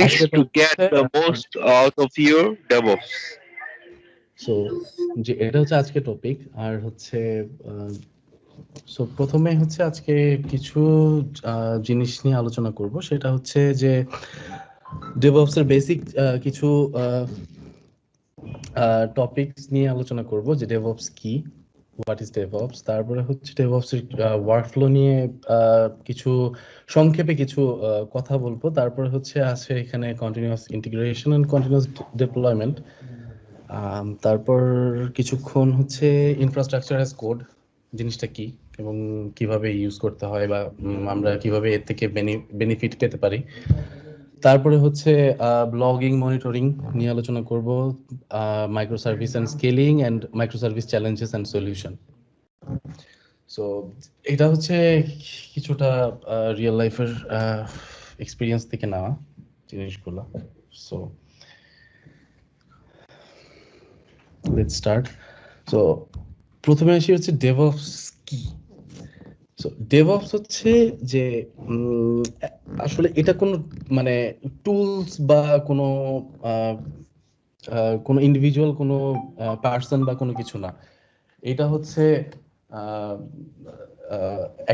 আজকে to topic get the most out of your DevOps? So যে এটা হচ্ছে আজকে টপিক আর হচ্ছে সো প্রথমে হচ্ছে আজকে কিছু জিনিস নিয়ে আলোচনা করব, সেটা হচ্ছে যে ডেভঅপস এর বেসিক কিছু টপিকস নিয়ে আলোচনা করব, যে ডেভঅপস কি, হোয়াট ইজ ডেভঅপস। তারপরে হচ্ছে ডেভঅপস এর ওয়ার্কফ্লো নিয়ে কিছু সংক্ষেপে কিছু কথা বলবো। তারপরে হচ্ছে আছে এখানে continuous integration and continuous deployment. তারপর কিছুক্ষণ হচ্ছে ইনফ্রাস্ট্রাকচার অ্যাজ কোড জিনিসটা কি এবং কিভাবে ইউজ করতে হয়, বা আমরা কিভাবে এর থেকে বেনিফিট পেতে পারি। তারপরে হচ্ছে ব্লগিং মনিটরিং নিয়ে আলোচনা করব, micro service and scaling and micro service challenges and solution. So এটা হচ্ছে কিছুটা রিয়েল লাইফের এক্সপিরিয়েন্স থেকে নেওয়া জিনিসগুলো। So let's start. সো প্রথমে আসি হচ্ছে ডেভঅপস কি। সো ডেভঅপস হচ্ছে যে আসলে এটা কোনো মানে টুলস বা কোনো কোনো ইন্ডিভিজুয়াল কোনো পার্সন বা কোনো কিছু না। এটা হচ্ছে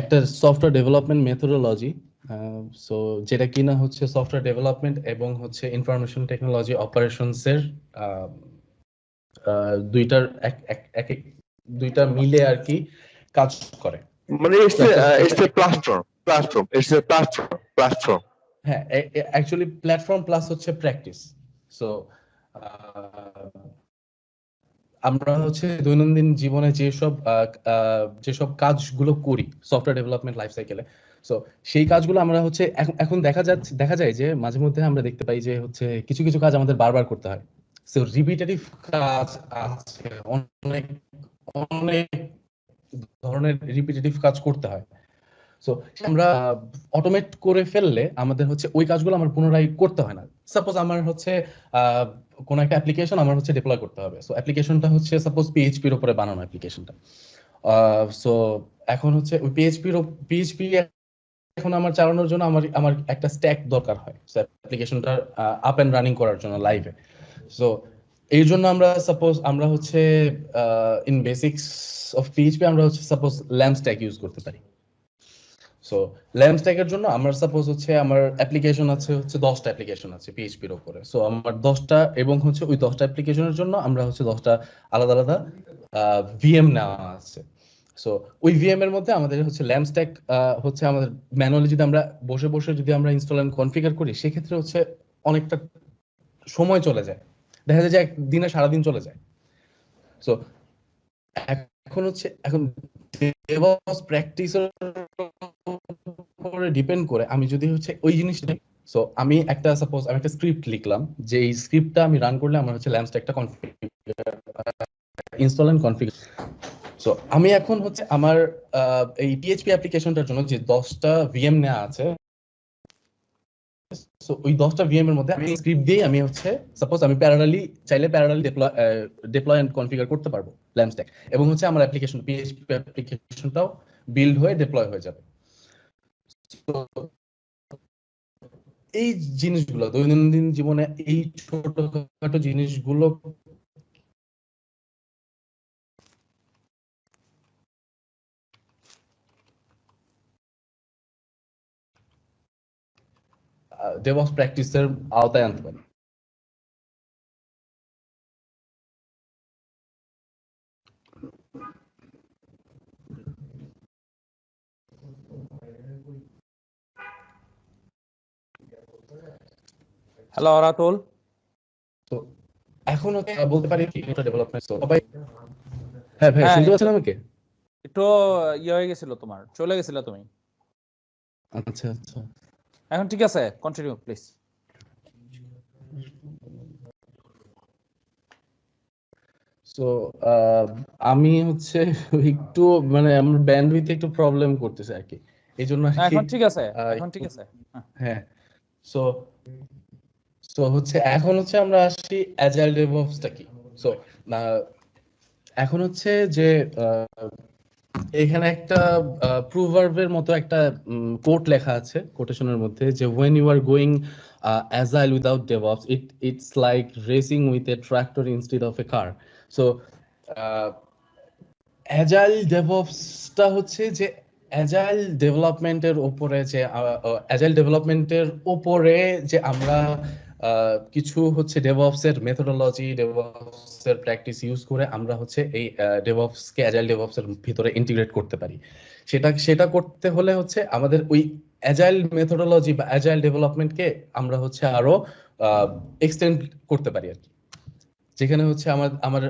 একটা সফটওয়্যার ডেভেলপমেন্ট মেথোডোলজি। সো যেটা কিনা হচ্ছে সফটওয়্যার ডেভেলপমেন্ট এবং হচ্ছে ইনফরমেশন টেকনোলজি অপারেশনসের দুইটার দুইটা মিলে আর কি কাজ করে। মানে it's a platform. হ্যাঁ, অ্যাকচুয়ালি প্ল্যাটফর্ম প্লাস হচ্ছে প্র্যাকটিস। সো আমরা হচ্ছে দৈনন্দিন জীবনে যেসব কাজগুলো করি সফটওয়্যার ডেভেলপমেন্ট লাইফ সাইকেলে, সো সেই কাজগুলো আমরা হচ্ছে এখন দেখা যায় যে মাঝে মধ্যে আমরা দেখতে পাই যে হচ্ছে কিছু কিছু কাজ আমাদের বারবার করতে হয়। সো রিপিটেটিভ কাজ আছে, অনেক অনেক ধরনের রিপিটেটিভ কাজ করতে হয়। সো আমরা অটোমেট করে ফেললে আমাদের হচ্ছে ওই কাজগুলো আমার পুনরায় করতে হয় না। সাপোজ আমার হচ্ছে কোন একটা অ্যাপ্লিকেশন আমার হচ্ছে ডিপ্লয় করতে হবে। সো অ্যাপ্লিকেশনটা হচ্ছে সাপোজ পিএইচপির উপরে বানানো অ্যাপ্লিকেশনটা। সো এখন হচ্ছে ওই পিএইচপি এখন আমার চালানোর জন্য আমার একটা স্ট্যাক দরকার হয় অ্যাপ্লিকেশনটা আপ এন্ড রানিং করার জন্য লাইভে। সো এই জন্য আমরা হচ্ছে ইন বেসিক্স অফ পিএইচপি আমরা হচ্ছে সাপোজ ল্যাম্প স্ট্যাক ইউজ করতে পারি। সো ল্যাম্প স্ট্যাকের জন্য আমার সাপোজ হচ্ছে আমার অ্যাপ্লিকেশন আছে হচ্ছে 10টা অ্যাপ্লিকেশন আছে পিএইচপির উপরে। সো আমার 10টা এবং হচ্ছে ওই 10টা অ্যাপ্লিকেশনের জন্য আমরা হচ্ছে 10টা আলাদা আলাদা ভিএম নেওয়া আছে। সো ওই ভিএম এর মধ্যে আমাদের হচ্ছে ল্যাম্প স্ট্যাক হচ্ছে আমাদের ম্যানুয়ালি যদি আমরা বসে বসে যদি আমরা ইনস্টল এন্ড কনফিগার করি, সেক্ষেত্রে হচ্ছে অনেকটা সময় চলে যায়, দেখা যায় যে একদিনে সারাদিন চলে যায়। সো এখন ডেভঅপস প্র্যাকটিসের উপরে ডিপেন্ড করে আমি যদি হচ্ছে ওই জিনিসটা, সো আমি একটা স্ক্রিপ্ট লিখলাম যে এই স্ক্রিপ্টটা আমি রান করলে আমার হচ্ছে ল্যাম্প স্ট্যাকটা ইনস্টল এন্ড কনফিগার। সো আমি এখন হচ্ছে আমার এই পিএইচপি অ্যাপ্লিকেশনটার জন্য যে 10টা ভিএম নেওয়া আছে, সো ওই 10টা ভিএম এর মধ্যে আমি স্ক্রিপ্ট দিয়ে আমি হচ্ছে সাপোজ আমি চাইলে প্যারালালি ডিপ্লয় এন্ড কনফিগার করতে পারবো ল্যাম্প স্ট্যাক, এবং হচ্ছে আমার অ্যাপ্লিকেশন পিএইচপি অ্যাপ্লিকেশনটাও বিল্ড হয়ে ডিপ্লয় হয়ে যাবে। এই জিনিসগুলো দৈনন্দিন জীবনে এই ছোটখাটো জিনিসগুলো ডেভঅপস প্র্যাকটিসের আওতায় আনতে পারি। হ্যালো রাতুল। তো এখন বলতে পারি কি এটা ডেভেলপমেন্ট সবাই। হ্যাঁ ভাই, শুনতে পাচ্ছেন আমাকে? একটু হয়ে গেছিল, তোমার চলে গেছিল তুমি। আচ্ছা আচ্ছা, এখন ঠিক আছে, কন্টিনিউ প্লিজ। সো আমি হচ্ছে একটু মানে আমার ব্যান্ডউইথ একটু প্রবলেম করতেছে আর কি, এই জন্য আর কি। এখন ঠিক আছে, এখন ঠিক আছে। হ্যাঁ, সো সো হচ্ছে এখন হচ্ছে আমরা আসি অ্যাজাইল ডেভঅপসটা কি। সো এখন হচ্ছে যে এখানে একটা প্রুভার্বের মতো একটা কোট লেখা আছে কোটেশনের মধ্যে যে when you are going agile without DevOps it's like racing with a tractor instead of a car. So agile ডেভঅপসটা হচ্ছে যে অ্যাজাইল ডেভেলপমেন্টের উপরে যে অ্যাজাইল ডেভেলপমেন্টের উপরে যে আমরা কিছু হচ্ছে ডেভঅপসের মেথোডোলজি ডেভঅপসের প্র্যাকটিস ইউজ করে আমরা হচ্ছে এই ডেভঅপসকে অ্যাজাইল ডেভঅপসের ভিতরে ইন্টিগ্রেট করতে পারি। সেটা করতে হলে হচ্ছে আমাদের ওই অ্যাজাইল মেথোডোলজি বা অ্যাজাইল ডেভেলপমেন্টকে আমরা হচ্ছে আরো এক্সটেন্ড করতে পারি আর কি। যেখানে হচ্ছে আমার আমার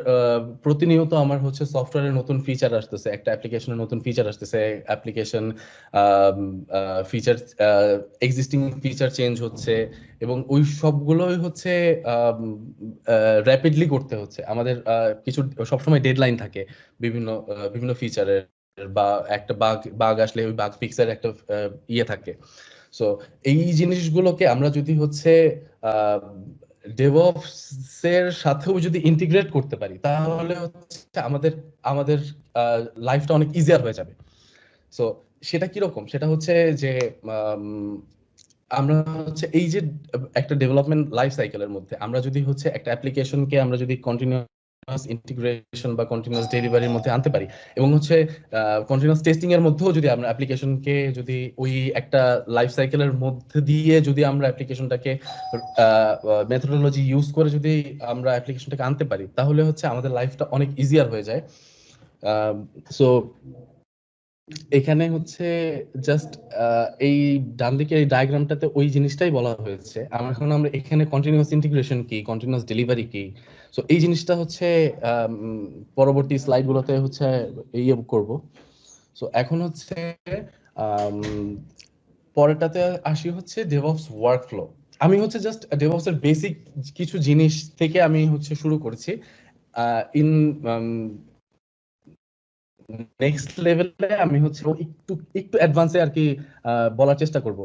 প্রতিনিয়ত আমার হচ্ছে সফটওয়্যারের নতুন ফিচার আসতেছে, একটা অ্যাপ্লিকেশনের নতুন ফিচার আসতেছে, application feature existing feature change হচ্ছে এবং ওই সবগুলোই হচ্ছে র্যাপিডলি করতে হচ্ছে আমাদের। কিছু সবসময় ডেডলাইন থাকে বিভিন্ন বিভিন্ন ফিচারের, বা একটা বাগ আসলে ওই বাগ ফিক্সের একটা ইয়ে থাকে। সো এই জিনিসগুলোকে আমরা যদি হচ্ছে ডেভঅপস এর সাথেও যদি ইন্টিগ্রেট করতে পারি তাহলে হচ্ছে আমাদের আমাদের লাইফটা অনেক ইজিয়ার হয়ে যাবে। সো সেটা কিরকম, সেটা হচ্ছে যে আমরা হচ্ছে এই যে একটা ডেভেলপমেন্ট লাইফ সাইকেলের মধ্যে আমরা যদি হচ্ছে একটা অ্যাপ্লিকেশনকে আমরা যদি কন্টিনিউয়াস ইন্টিগ্রেশন বা কন্টিনিউয়াস ডেলিভারির মধ্যে আনতে পারি এবং হচ্ছে কন্টিনিউয়াস টেস্টিং এর মধ্যেও যদি আমরা অ্যাপ্লিকেশনকে যদি ওই একটা লাইফ সাইকেলের মধ্যে দিয়ে যদি আমরা অ্যাপ্লিকেশনটাকে মেথোডোলজি ইউজ করে যদি আমরা অ্যাপ্লিকেশনটাকে আনতে পারি তাহলে হচ্ছে আমাদের লাইফটা অনেক ইজিয়ার হয়ে যায়। সো এখানে হচ্ছে জাস্ট এই ডান দিকের এই ডায়াগ্রামটাতে ওই জিনিসটাই বলা হয়েছে। এখন আমরা এখানে কন্টিনিউয়াস ইন্টিগ্রেশন কি, কন্টিনিউয়াস ডেলিভারি কি, সো এই জিনিসটা হচ্ছে পরবর্তী স্লাইডগুলোতে হচ্ছে ইয়ে করব। সো এখন হচ্ছে পরেরটাতে আসি হচ্ছে ডেভঅপস ওয়ার্কফ্লো। আমি হচ্ছে জাস্ট ডেভঅপস এর বেসিক কিছু জিনিস থেকে আমি হচ্ছে শুরু করেছি। ইন নেক্সট লেভেলে আমি হচ্ছে একটু একটু অ্যাডভান্সে আর কি বলার চেষ্টা করব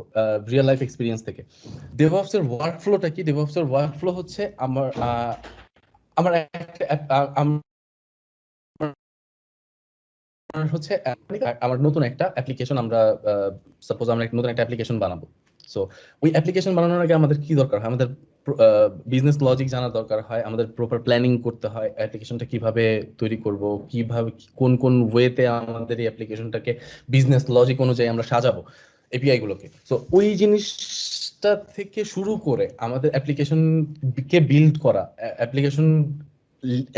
রিয়েল লাইফ এক্সপিরিয়েন্স থেকে। ডেভঅপস এর ওয়ার্কফ্লোটা কি? ডেভঅপস এর ওয়ার্কফ্লো হচ্ছে আমার আমার হচ্ছে আমার নতুন একটা অ্যাপ্লিকেশন আমরা সাপোজ আমরা নতুন একটা অ্যাপ্লিকেশন বানাবো। সো ওই অ্যাপ্লিকেশন বানানোর আগে আমাদের কি দরকার হয়? আমাদের বিজনেস লজিক জানা দরকার হয়, আমাদের প্রপার প্ল্যানিং করতে হয় অ্যাপ্লিকেশনটা কিভাবে তৈরি করব, কিভাবে কোন কোন ওয়েতে আমাদের এই অ্যাপ্লিকেশনটাকে বিজনেস লজিক অনুযায়ী আমরা সাজাবো এপিআই গুলোকে। সো ওই জিনিসটা থেকে শুরু করে আমাদের অ্যাপ্লিকেশনকে বিল্ড করা,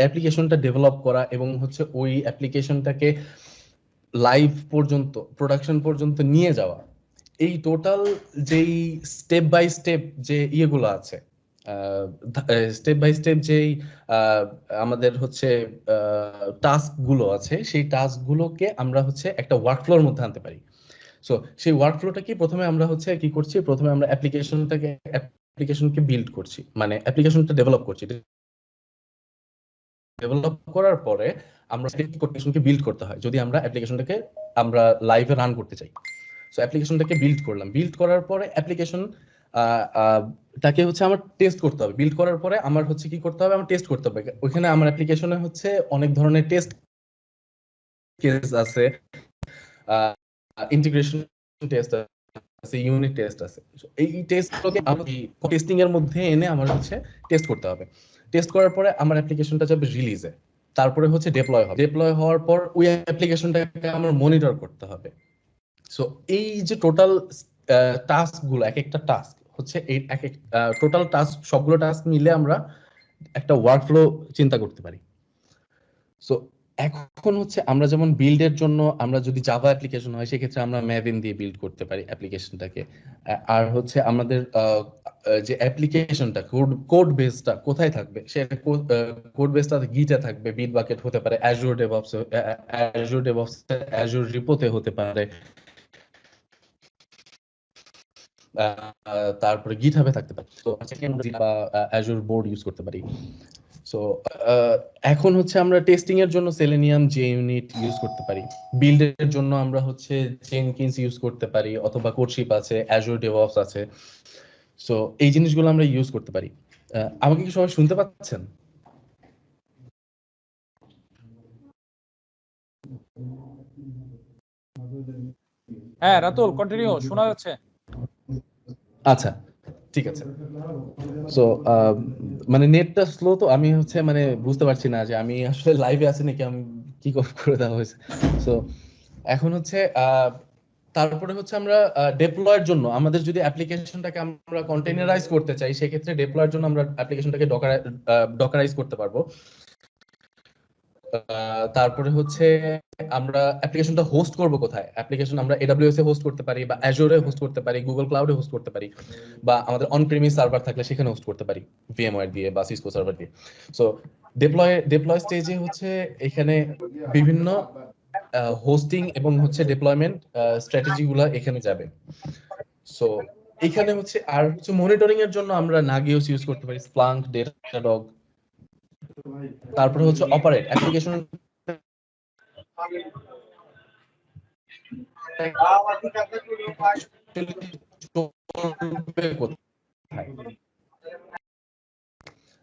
অ্যাপ্লিকেশনটা ডেভেলপ করা এবং হচ্ছে ওই অ্যাপ্লিকেশনটাকে লাইভ পর্যন্ত প্রোডাকশন পর্যন্ত নিয়ে যাওয়া, এই টোটাল যেই স্টেপ বাই স্টেপ যে ইয়েগুলো আছে, স্টেপ বাই স্টেপ যেই আমাদের হচ্ছে টাস্ক গুলো আছে, সেই টাস্ক গুলোকে আমরা হচ্ছে একটা ওয়ার্কফ্লোর মধ্যে আনতে পারি। সো সেই ওয়ার্কফ্লোটা কি, প্রথমে আমরা হচ্ছে কি করছি, প্রথমে আমরা অ্যাপ্লিকেশনকে বিল্ড করছি, মানে অ্যাপ্লিকেশনটা ডেভেলপ করছি। ডেভেলপ করার পরে আমরা অ্যাপ্লিকেশনকে বিল্ড করতে হয় যদি আমরা অ্যাপ্লিকেশনটাকে আমরা লাইভে রান করতে চাই। সো অ্যাপ্লিকেশনটাকে বিল্ড করলাম, বিল্ড করার পরে অ্যাপ্লিকেশন তাকে হচ্ছে আমার টেস্ট করতে হবে। বিল্ড করার পরে আমার হচ্ছে কি করতে হবে, আমার টেস্ট করতে হবে। ওইখানে আমার অ্যাপ্লিকেশনে হচ্ছে অনেক ধরনের টেস্ট কেস আছে, ইন্টিগ্রেশন টেস্ট আছে, ইউনিট টেস্ট আছে। এই টেস্টগুলোকে আমি টেস্টিং এর মধ্যে এনে আমার হচ্ছে টেস্ট করতে হবে। টেস্ট করার পরে আমার অ্যাপ্লিকেশনটা যাবে রিলিজে, তারপরে হচ্ছে ডেপ্লয় হবে। ডেপ্লয় হওয়ার পর ওই অ্যাপ্লিকেশনটাকে আমার মনিটর করতে হবে। সো এই যে টোটাল টাস্ক গুলো, এক একটা টাস্ক হচ্ছে এই এক এক টোটাল টাস্ক, সবগুলো টাস্ক মিলে আমরা একটা ওয়ার্কফ্লো চিন্তা করতে পারি। সো এখন হচ্ছে আমরা যেমন বিল্ডের জন্য আমরা যদি জাভা অ্যাপ্লিকেশন হয় সেক্ষেত্রে আমরা ম্যাভিন দিয়ে বিল্ড করতে পারি অ্যাপ্লিকেশনটাকে। আর হচ্ছে আমাদের যে অ্যাপ্লিকেশনটা কোড বেসটা কোথায় থাকবে, সেটা কোড বেসটা গিটে থাকবে, বিট বাকেট হতে পারে, অ্যাজুর ডেভঅপস, অ্যাজুর রিপোতে হতে পারে, তারপরে গিটহাবে থাকতে পারে। তো বা অ্যাজুর বোর্ড ইউজ করতে পারি। সো এখন হচ্ছে আমরা টেস্টিং এর জন্য সেলেনিয়াম JUnit ইউজ করতে পারি, বিল্ডের জন্য আমরা হচ্ছে জেনকিন্স ইউজ করতে পারি, অথবা কোডশিপ আছে, অ্যাজুর ডেভঅপস আছে। সো এই জিনিসগুলো আমরা ইউজ করতে পারি। আমাকে কি সবাই শুনতে পাচ্ছেন? হ্যাঁ রাতুল কন্টিনিউ, শোনা যাচ্ছে। আচ্ছা, ঠিক আছে। সো মানে নেটটা স্লো, তো আমি হচ্ছে মানে বুঝতে পারছি না যে আমি আসলে লাইভে আছি নাকি আমি কি করে দেওয়া হয়েছে। সো এখন হচ্ছে তারপরে হচ্ছে আমরা ডেপ্লয়ের জন্য আমাদের যদি অ্যাপ্লিকেশনটাকে আমরা কন্টেইনারাইজ করতে চাই, সেক্ষেত্রে ডেপ্লয়ের জন্য আমরা অ্যাপ্লিকেশনটাকে ডকারাইজ করতে পারবো। তারপরে হচ্ছে আমরা অ্যাপ্লিকেশনটা হোস্ট করব কোথায়? অ্যাপ্লিকেশন আমরা এডব্লিউএস এ হোস্ট করতে পারি, বা অ্যাজুরে হোস্ট করতে পারি, গুগল ক্লাউডে হোস্ট করতে পারি, বা আমাদের অন প্রিমিস সার্ভার থাকলে সেখানে হোস্ট করতে পারি ভিএমওয়্যার দিয়ে বা সিসকো সার্ভার দিয়ে। সো ডেপ্লয় স্টেজে হচ্ছে এখানে বিভিন্ন হোস্টিং এবং হচ্ছে ডেপ্লয়মেন্ট স্ট্র্যাটেজি গুলা এখানে যাবে। সো এখানে হচ্ছে আর হচ্ছে মনিটরিং এর জন্য আমরা নাগিওস ইউজ করতে পারি, স্প্লাঙ্ক, ডেটাডগ। তারপরে হচ্ছে অপারেট অ্যাপ্লিকেশন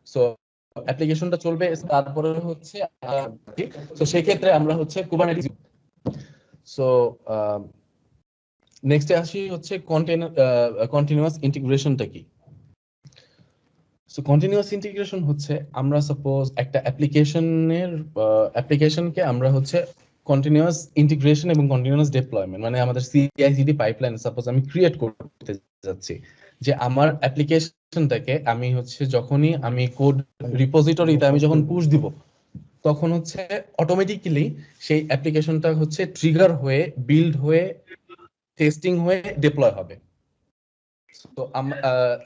সো অ্যাপ্লিকেশনটা চলবে, তারপরে হচ্ছে তো সেই ক্ষেত্রে আমরা হচ্ছে কুবারনেটিস। সো নেক্সটে আসি হচ্ছে কন্টিনিউয়াস ইন্টিগ্রেশনটা কি। সো কন্টিনিউয়াস ইন্টিগ্রেশন হচ্ছে আমরা সাপোজ একটা অ্যাপ্লিকেশনকে আমরা হচ্ছে কন্টিনিউয়াস ইন্টিগ্রেশন এবং কন্টিনিউয়াস ডিপ্লয়মেন্ট, মানে আমাদের সিআইসিডি পাইপলাইন সাপোজ আমি ক্রিয়েট করতে যাচ্ছি, যে আমার অ্যাপ্লিকেশনটাকে আমি হচ্ছে যখনই আমি কোড রিপোজিটরিতে আমি যখন পুশ দিব, তখন হচ্ছে অটোমেটিক্যালি সেই অ্যাপ্লিকেশনটা হচ্ছে ট্রিগার হয়ে বিল্ড হয়ে টেস্টিং হয়ে ডিপ্লয় হবে।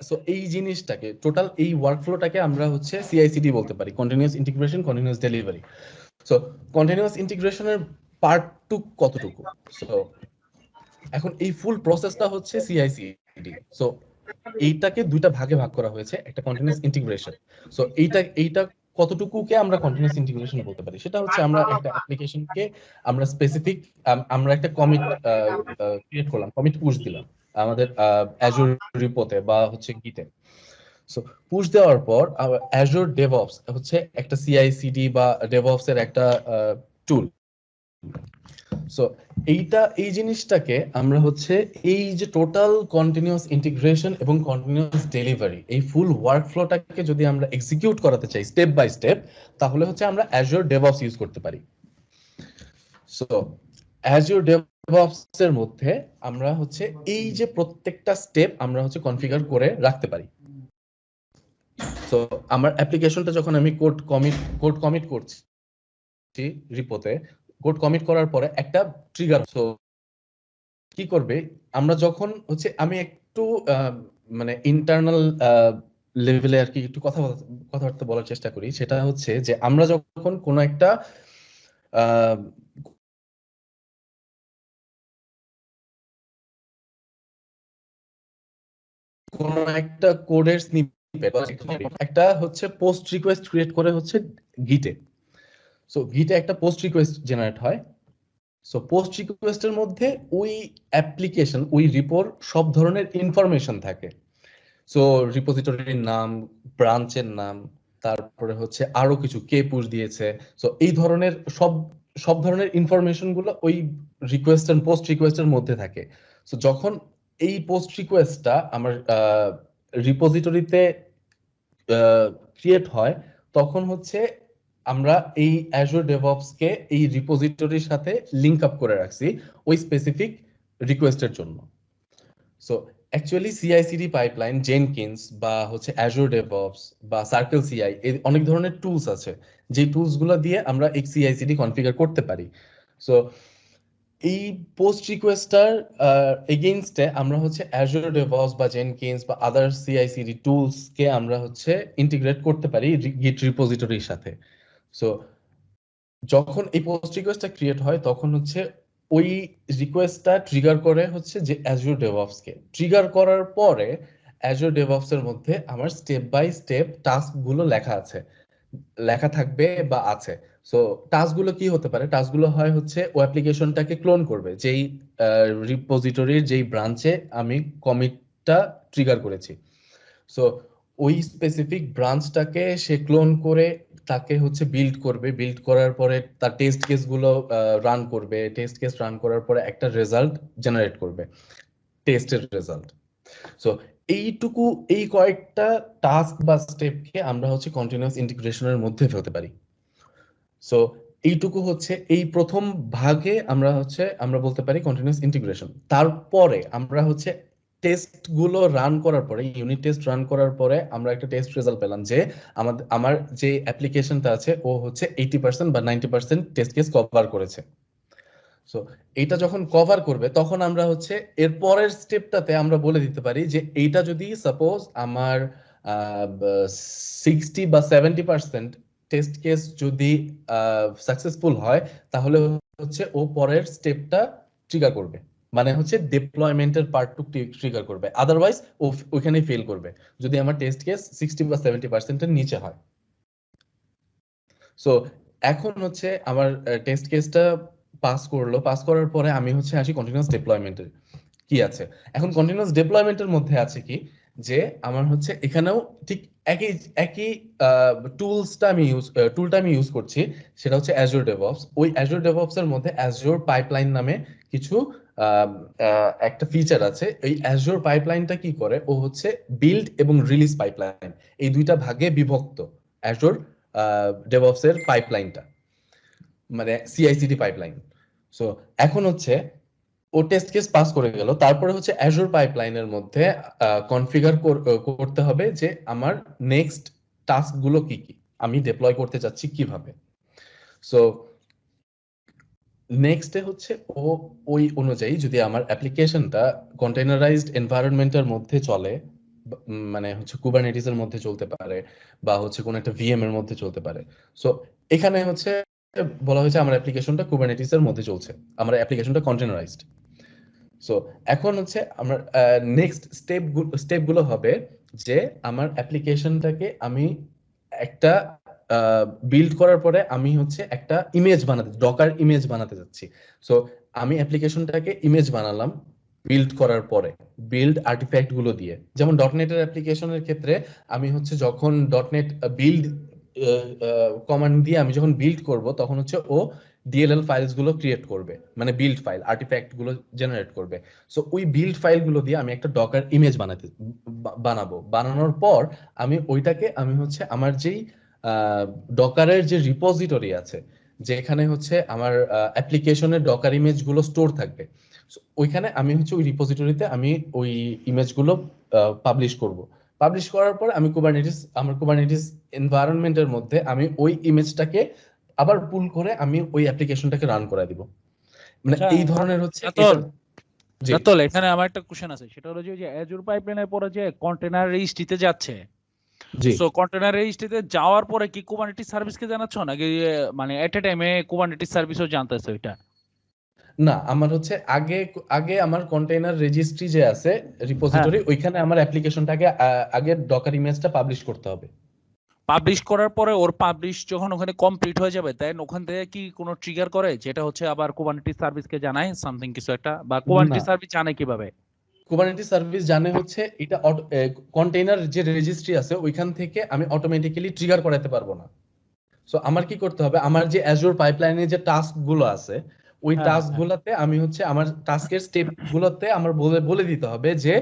সো এই জিনিসটাকে টোটাল এই ওয়ার্কফ্লোটাকে আমরা হচ্ছে সিআইসিডি বলতে পারি, continuous integration, continuous delivery. So continuous ইন্টিগ্রেশনের পার্ট টু কতটুকু? সো এখন এই ফুল প্রসেসটা হচ্ছে সিআইসিডি। সো এইটাকে দুইটা ভাগে ভাগ করা হয়েছে, একটা কন্টিনিউয়াস ইন্টিগ্রেশন। সো এইটা কতটুকুকে আমরা কন্টিনিউয়াস ইন্টিগ্রেশন বলতে পারি, সেটা হচ্ছে আমরা একটা অ্যাপ্লিকেশনকে আমরা স্পেসিফিক আমরা একটা কমিট ক্রিয়েট করলাম, কমিট পুশ দিলাম আমাদের অ্যাজুর রিপোতে বা হচ্ছে গিটে। সো পুশ দেওয়ার পর অ্যাজুর ডেভঅপস হচ্ছে একটা সিআইসিডি বা ডেভঅপস এর একটা টুল। সো এই জিনিসটাকে আমরা হচ্ছে এই যে টোটাল কন্টিনিউয়াস ইন্টিগ্রেশন এবং কন্টিনিউয়াস ডেলিভারি, এই ফুল ওয়ার্কফ্লোটাকে যদি আমরা এক্সিকিউট করাতে চাই স্টেপ বাই স্টেপ, তাহলে হচ্ছে আমরা অ্যাজুর ডেভঅপস ইউজ করতে পারি। সো অ্যাজুর ডেভঅপস এর মধ্যে আমরা হচ্ছে এই যে প্রত্যেকটা স্টেপ আমরা হচ্ছে কনফিগার করে রাখতে পারি। সো আমার অ্যাপ্লিকেশনটা যখন আমি কোড কমিট করছি রিপোতে, কোড কমিট করার পরে একটা ট্রিগার। সো কি করবে, আমরা যখন হচ্ছে আমি একটু মানে ইন্টারনাল লেভেলে আর কি একটু কথাবার্তা বলার চেষ্টা করি, সেটা হচ্ছে যে আমরা যখন কোনো একটা কোনো একটা কোডের স্নিপেট একটা হচ্ছে পোস্ট রিকোয়েস্ট ক্রিয়েট করে হচ্ছে গিটে। সো গিটে একটা পোস্ট রিকোয়েস্ট জেনারেট হয়। সো পোস্ট রিকোয়েস্টের মধ্যে ওই অ্যাপ্লিকেশন ওই রিপোর সব ধরনের ইনফরমেশন থাকে। সো রিপোজিটরির নাম, ব্রাঞ্চের নাম, তারপরে হচ্ছে আরো কিছু কে পুশ দিয়েছে। সো এই ধরনের সব ধরনের ইনফরমেশন গুলো ওই রিকোয়েস্ট এন্ড পোস্ট রিকোয়েস্টের মধ্যে থাকে। সো যখন এই পোস্ট রিকোয়েস্টটা আমার রিপোজিটরিতে ক্রিয়েট হয়, তখন হচ্ছে আমরা এই অ্যাজুর ডেভঅপস কে এই রিপোজিটরির সাথে লিংক আপ করে রাখছি ওই স্পেসিফিক রিকোয়েস্টের জন্য। So actually CICD pipeline, Jenkins বা হচ্ছে অ্যাজুর ডেভঅপস বা সার্কেল সিআই, এই অনেক ধরনের টুলস আছে, যে টুলস গুলো দিয়ে আমরা এই সিআইসিডি কনফিগার করতে পারি। সো এই পোস্ট রিকোয়েস্টার এগেইনস্টে আমরা হচ্ছে অ্যাজুর ডেভঅপস বা জেনকিন্স বা আদার সিআইসিডি টুলস কে আমরা হচ্ছে ইন্টিগ্রেট করতে পারি গিট রিপোজিটরির সাথে। সো যখন এই পোস্ট রিকোয়েস্টটা ক্রিয়েট হয়, তখন হচ্ছে ওই রিকোয়েস্টটা ট্রিগার করে হচ্ছে যে অ্যাজুর ডেভঅপস কে ট্রিগার করার পরে অ্যাজুর ডেভঅপস এর মধ্যে আমার স্টেপ বাই স্টেপ টাস্ক গুলো লেখা থাকবে বা আছে। সো টাস্ক গুলো কি হতে পারে? টাস্ক গুলো হয় হচ্ছে ও অ্যাপ্লিকেশনটাকে ক্লোন করবে, যেই রিপোজিটরির যেই ব্রাঞ্চে আমি কমিটটা ট্রিগার করেছি। সো ওই স্পেসিফিক ব্রাঞ্চটাকে সে ক্লোন করে তাকে হচ্ছে বিল্ড করবে, বিল্ড করার পরে তার টেস্ট কেস গুলো রান করবে, টেস্ট কেস রান করার পরে একটা রেজাল্ট জেনারেট করবে, টেস্টের রেজাল্ট। সো এইটুকু, এই কয়েকটা টাস্ক বা স্টেপকে আমরা হচ্ছে কন্টিনিউয়াস ইন্টিগ্রেশনের মধ্যে ফেলতে পারি। সো এইটুকু হচ্ছে এই প্রথম ভাগে আমরা বলতে পারি কন্টিনিউয়াস ইন্টিগ্রেশন। তারপরে আমরা হচ্ছে টেস্ট গুলো রান করার পরে, ইউনিট টেস্ট রান করার পরে আমরা একটা টেস্ট রেজাল্ট পেলাম যে আমার যে অ্যাপ্লিকেশনটা আছে ও হচ্ছে 80% বা 90% টেস্ট কেস কভার করেছে। সো এইটা যখন কভার করবে তখন আমরা হচ্ছে এর পরের স্টেপটাতে আমরা বলে দিতে পারি যে এইটা যদি সাপোজ আমার 60 বা 70% টেস্ট কেস যদি সাকসেসফুল হয়, তাহলে হচ্ছে ও পরের স্টেপটা ট্রিগার করবে, মানে হচ্ছে ডিপ্লয়মেন্টের পার্টটুক ট্রিগার করবে, আদারওয়াইজ ও ওইখানেই ফেল করবে যদি আমার টেস্ট কেস 60 বা 70%-এর নিচে হয়। সো এখন হচ্ছে আমার টেস্ট কেসটা পাস করলো, পাস করার পরে আমি হচ্ছে আসি কন্টিনিউয়াস ডিপ্লয়মেন্টের কি আছে। এখন কন্টিনিউয়াস ডিপ্লয়মেন্টের মধ্যে আছে কি, যে আমার হচ্ছে এখানেও ঠিক একই একই টুলটা আমি ইউজ করছি, সেটা হচ্ছে অ্যাজুর ডেভঅপস। ওই অ্যাজুর ডেভঅপস এর মধ্যে অ্যাজুর পাইপলাইন নামে কিছু একটা ফিচার আছে। এই অ্যাজুর পাইপলাইনটা কি করে, ও হচ্ছে বিল্ড এবং রিলিজ পাইপলাইন, এই দুইটা ভাগে বিভক্ত অ্যাজুর ডেভঅপস এর পাইপলাইনটা, মানে সিআইসিডি পাইপলাইন। সো এখন হচ্ছে ও টেস্ট কেস পাস করে গেল, তারপরে হচ্ছে অ্যাজুর পাইপলাইনের মধ্যে কনফিগার করতে হবে যে আমার নেক্সট টাস্ক গুলো কি কি, আমি ডিপ্লয় করতে চাচ্ছি কিভাবে। সো নেক্সটে হচ্ছে ও ওই অনুযায়ী যদি আমার অ্যাপ্লিকেশনটা কন্টেনারাইজড এনভায়রনমেন্টের মধ্যে চলে, মানে হচ্ছে কুবারনেটিস এর মধ্যে চলতে পারে বা হচ্ছে কোন একটা ভিএম এর মধ্যে চলতে পারে। সো এখানে হচ্ছে বলা হয়েছে আমার অ্যাপ্লিকেশনটা কুবারনেটিস এর মধ্যে চলছে, আমার অ্যাপ্লিকেশনটা কন্টেনারাইজড। সো এখন হচ্ছে আমার নেক্সট স্টেপগুলো হবে যে আমার অ্যাপ্লিকেশনটাকে আমি একটা বিল্ড করার পরে আমি হচ্ছে একটা ইমেজ বানাতে, ডকার ইমেজ বানাতে যাচ্ছি। সো আমি অ্যাপ্লিকেশনটাকে ইমেজ বানালাম বিল্ড করার পরে, বিল্ড আর্টিফ্যাক্ট গুলো দিয়ে। যেমন ডটনেটের অ্যাপ্লিকেশনের ক্ষেত্রে আমি হচ্ছে যখন ডটনেট বিল্ড কমান্ড দিয়ে আমি যখন বিল্ড করব, তখন হচ্ছে ও ডিএলএল ফাইলস গুলো ক্রিয়েট করবে, মানে বিল্ড ফাইল আর্টিফ্যাক্ট গুলো জেনারেট করবে। সো ওই বিল্ড ফাইল গুলো দিয়ে আমি একটা ডকার ইমেজ বানাবো। বানানোর পর আমি ওইটাকে আমি হচ্ছে আমার যেই ডকারের যে রিপোজিটরি আছে, যেখানে হচ্ছে আমার অ্যাপ্লিকেশনের ডকার ইমেজ গুলো স্টোর থাকবে, ওইখানে আমি হচ্ছে ওই রিপোজিটরিতে আমি ওই ইমেজ গুলো পাবলিশ করব। পাবলিশ করার পর আমি আমার কুবারনেটিস এনভায়রনমেন্টের মধ্যে আমি ওই ইমেজটাকে আবার পুল করে আমি ওই অ্যাপ্লিকেশনটাকে রান করায় দিব। মানে আচ্ছা, এই ধরনের হচ্ছে রাতুল, জি রাতুল, এখানে আমার একটা কোশ্চেন আছে, সেটা হলো যে ওই যে অ্যাজুর পাইপলাইনের পরে যে কন্টেনার রেজিস্ট্রিতে যাচ্ছে, জি সো কন্টেনার রেজিস্ট্রিতে যাওয়ার পরে কি কুবারনেটিস সার্ভিসকে জানাচ্ছ নাকি মানে এট এ টাইমে কুবারনেটিস সার্ভিসও জানতেছে ওইটা? না, আমার হচ্ছে আগে আগে আমার কন্টেইনার রেজিস্ট্রি যে আছে হ্যাঁ, রিপোজিটরি, ওইখানে আমার অ্যাপ্লিকেশনটাকে আগে ডকার ইমেজটা পাবলিশ করতে হবে। পাবলিশ করার পরে ওর পাবলিশ যখন ওখানে কমপ্লিট হয়ে যাবে, দেন ওখান থেকে কি কোনো ট্রিগার করে যেটা হচ্ছে আবার কুবারনেটিস সার্ভিসকে জানায় সামথিং কিছু একটা, বা না, কুবারনেটিস সার্ভিস জানে কিভাবে? কুবারনেটিস সার্ভিস জানে হচ্ছে এটা কন্টেইনার যে রেজিস্ট্রি আছে ওইখান থেকে আমি অটোমেটিক্যালি ট্রিগার করাতে পারবো না। সো আমার কি করতে হবে, আমার যে অ্যাজুর পাইপলাইনে যে টাস্ক গুলো আছে, ওই হ্যাঁ, টাস্ক গুলোতে আমি হচ্ছে আমার টাস্কের স্টেপ গুলোতে আমার বলে বলে দিতে হবে যে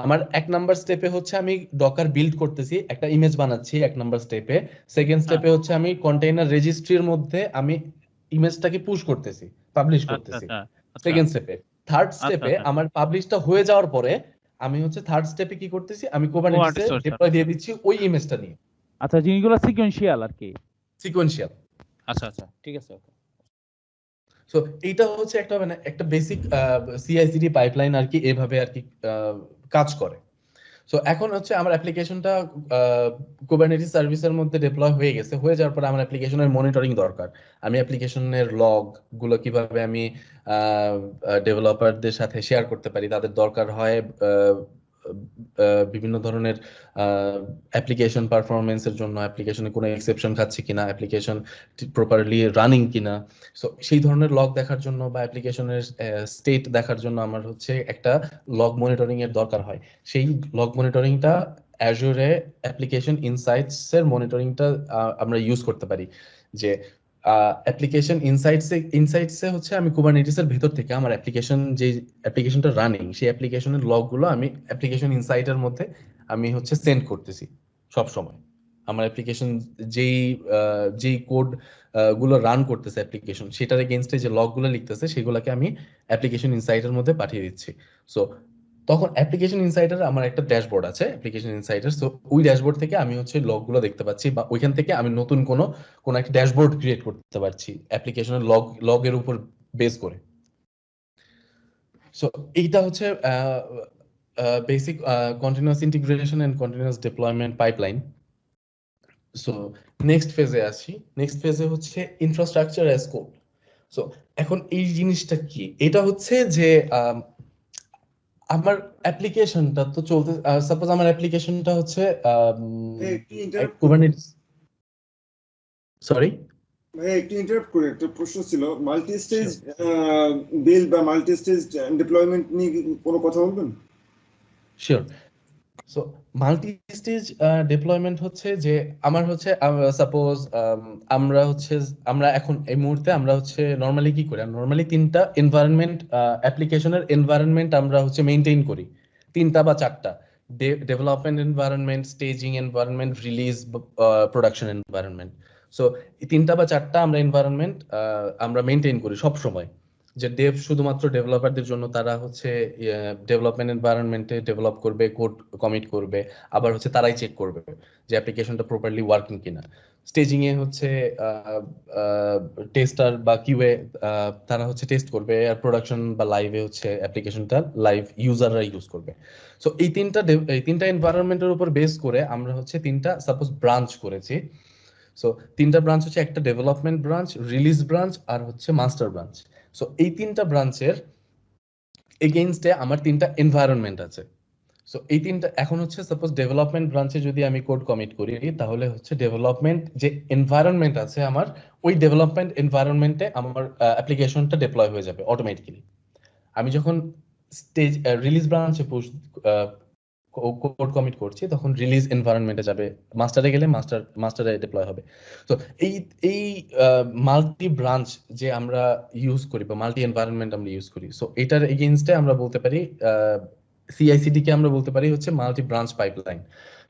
আমার 1 নাম্বার স্টেপে হচ্ছে আমি ডকার বিল্ড করতেছি, একটা ইমেজ বানাচ্ছি 1 নাম্বার স্টেপে। সেকেন্ড হ্যাঁ, স্টেপে হচ্ছে আমি কন্টেইনার রেজিস্ট্রির মধ্যে আমি ইমেজটাকে পুশ করতেছি, পাবলিশ আচ্ছা, করতেছি আচ্ছা, আচ্ছা, সেকেন্ড স্টেপে। থার্ড আচ্ছা, স্টেপে আচ্ছা, আমার পাবলিশটা হয়ে যাওয়ার পরে আমি হচ্ছে থার্ড স্টেপে কি করতেছি, আমি কুবারনেটিসে কুবারনেটিস সোর্স। ডিপ্লয় দিয়ে দিচ্ছি ওই ইমেজটা নিয়ে, আচ্ছা, জিনিসগুলো সিকোয়েন্সিয়াল আর কি। সিকোয়েন্সিয়াল। আচ্ছা, আচ্ছা, ঠিক আছে, ওকে। সো এইটা হচ্ছে একটা মানে একটা বেসিক সিআইসিডি পাইপলাইন আর কি, এভাবে আর কি কাজ করে। সো এখন হচ্ছে আমার অ্যাপ্লিকেশনটা কুবারনেটিস সার্ভিসের মধ্যে ডিপ্লয় হয়ে গেছে, হয়ে যাওয়ার পরে আমার অ্যাপ্লিকেশনের মনিটরিং দরকার। আমি অ্যাপ্লিকেশনের লগ গুলো কিভাবে আমি ডেভেলপারদের সাথে শেয়ার করতে পারি, তাদের দরকার হয় বিভিন্ন ধরনের অ্যাপ্লিকেশন পারফরমেন্সের জন্য, অ্যাপ্লিকেশনে কোনো এক্সেপশন খাচ্ছে কিনা, অ্যাপ্লিকেশন প্রপারলি রানিং কিনা। সো সেই ধরনের লগ দেখার জন্য বা অ্যাপ্লিকেশনের স্টেট দেখার জন্য আমার হচ্ছে একটা লগ মনিটরিং এর দরকার হয়। সেই লগ মনিটরিংটা অ্যাজুরে অ্যাপ্লিকেশন ইনসাইটস এর মনিটরিংটা আমরা ইউজ করতে পারি। যে অ্যাপ্লিকেশন ইনসাইটসে হচ্ছে আমি কুবারনেটিসের ভেতর থেকে আমার যে অ্যাপ্লিকেশনটা রানিং সেই অ্যাপ্লিকেশনের লগগুলো আমি অ্যাপ্লিকেশন ইনসাইটের মধ্যে আমি হচ্ছে সেন্ড করতেছি সব সময়। আমার অ্যাপ্লিকেশন যেই কোড গুলো রান করতেছে অ্যাপ্লিকেশন, সেটার এগেইনস্টে যে লগগুলো লিখতেছে সেগুলোকে আমি অ্যাপ্লিকেশন ইনসাইটের মধ্যে পাঠিয়ে দিচ্ছি। সো তখন অ্যাপ্লিকেশন ইনসাইডার আমার একটা ড্যাশবোর্ড আছে, অ্যাপ্লিকেশন ইনসাইডার। সো ওই ড্যাশবোর্ড থেকে আমি হচ্ছে লগগুলো দেখতে পাচ্ছি, বা ওইখান থেকে আমি নতুন কোনো একটা ড্যাশবোর্ড ক্রিয়েট করতে পারছি অ্যাপ্লিকেশনের লগের উপর বেস করে। সো এইটা হচ্ছে basic continuous integration and continuous deployment pipeline. So next ফেজে আসি। নেক্সট ফেজে হচ্ছে ইনফ্রাস্ট্রাকচার অ্যাজ কোড। সো এখন এই জিনিসটা কি? এটা হচ্ছে যে আমার অ্যাপ্লিকেশনটা তো চলতে, সাপোজ আমার অ্যাপ্লিকেশনটা হচ্ছে কুবারনেটিস। সরি একটু ইন্টারাপ্ট করে একটা প্রশ্ন ছিল, মাল্টি স্টেজ বিল্ড বা মাল্টি স্টেজ ডিপ্লয়মেন্ট নিয়ে কোনো কথা বলবেন? Sure. So multi stage deployment হচ্ছে যে আমার হচ্ছে সাপোজ আমরা এখন এই মুহূর্তে আমরা হচ্ছে নরমালি কি করি, নরমালি তিনটা এনভায়রনমেন্ট, অ্যাপ্লিকেশনের এনভায়রনমেন্ট আমরা হচ্ছে মেইনটেইন করি, তিনটা বা চারটা। Development environment, staging environment, release, production environment. So এই তিনটা বা চারটা আমরা এনভায়রনমেন্ট আমরা মেইনটেইন করি সব সময়। যে শুধুমাত্র ডেভেলপারদের জন্য, তারা হচ্ছে ডেভেলপমেন্ট এনভায়রনমেন্টে ডেভেলপ করবে, কোড কমিট করবে, আবার হচ্ছে তারাই চেক করবে যে অ্যাপ্লিকেশনটা প্রপারলি ওয়ার্কিং কিনা। স্টেজিং এ হচ্ছে টেস্টার বা কিউএ তারা হচ্ছে টেস্ট করবে, আর প্রোডাকশন বা লাইভে হচ্ছে অ্যাপ্লিকেশনটা লাইভ ইউজাররা ইউজ করবে। সো এই তিনটা এনভায়রনমেন্টের উপর বেস করে আমরা হচ্ছে তিনটা সাপোজ ব্রাঞ্চ করেছি। সো তিনটা ব্রাঞ্চ হচ্ছে, একটা ডেভেলপমেন্ট ব্রাঞ্চ, রিলিজ ব্রাঞ্চ, আর হচ্ছে মাস্টার ব্রাঞ্চ। সো এই তিনটা ব্রাঞ্চের এগেইনস্টে আমার তিনটা এনভায়রনমেন্ট আছে। সো এই তিনটা এখন হচ্ছে সাপোজ ডেভেলপমেন্ট ব্রাঞ্চে যদি আমি কোড কমিট করি, তাহলে হচ্ছে ডেভেলপমেন্ট যে এনভায়রনমেন্ট আছে আমার, ওই ডেভেলপমেন্ট এনভায়রনমেন্টে আমার অ্যাপ্লিকেশনটা ডিপ্লয় হয়ে যাবে অটোমেটিক্যালি। আমি যখন রিলিজ ব্রাঞ্চে কোড কমিট করছি, তখন রিলিজ এনভায়রনমেন্টে যাবে, মাস্টারে গেলে মাস্টারে ডিপ্লয় হবে। তো এই মাল্টি ব্রাঞ্চ যে আমরা ইউজ করি বা মাল্টি এনভায়রনমেন্ট আমরা ইউজ করি, সো এটার এগেইনস্টে আমরা বলতে পারি সিআইসিডি কে আমরা বলতে পারি হচ্ছে multi branch pipeline.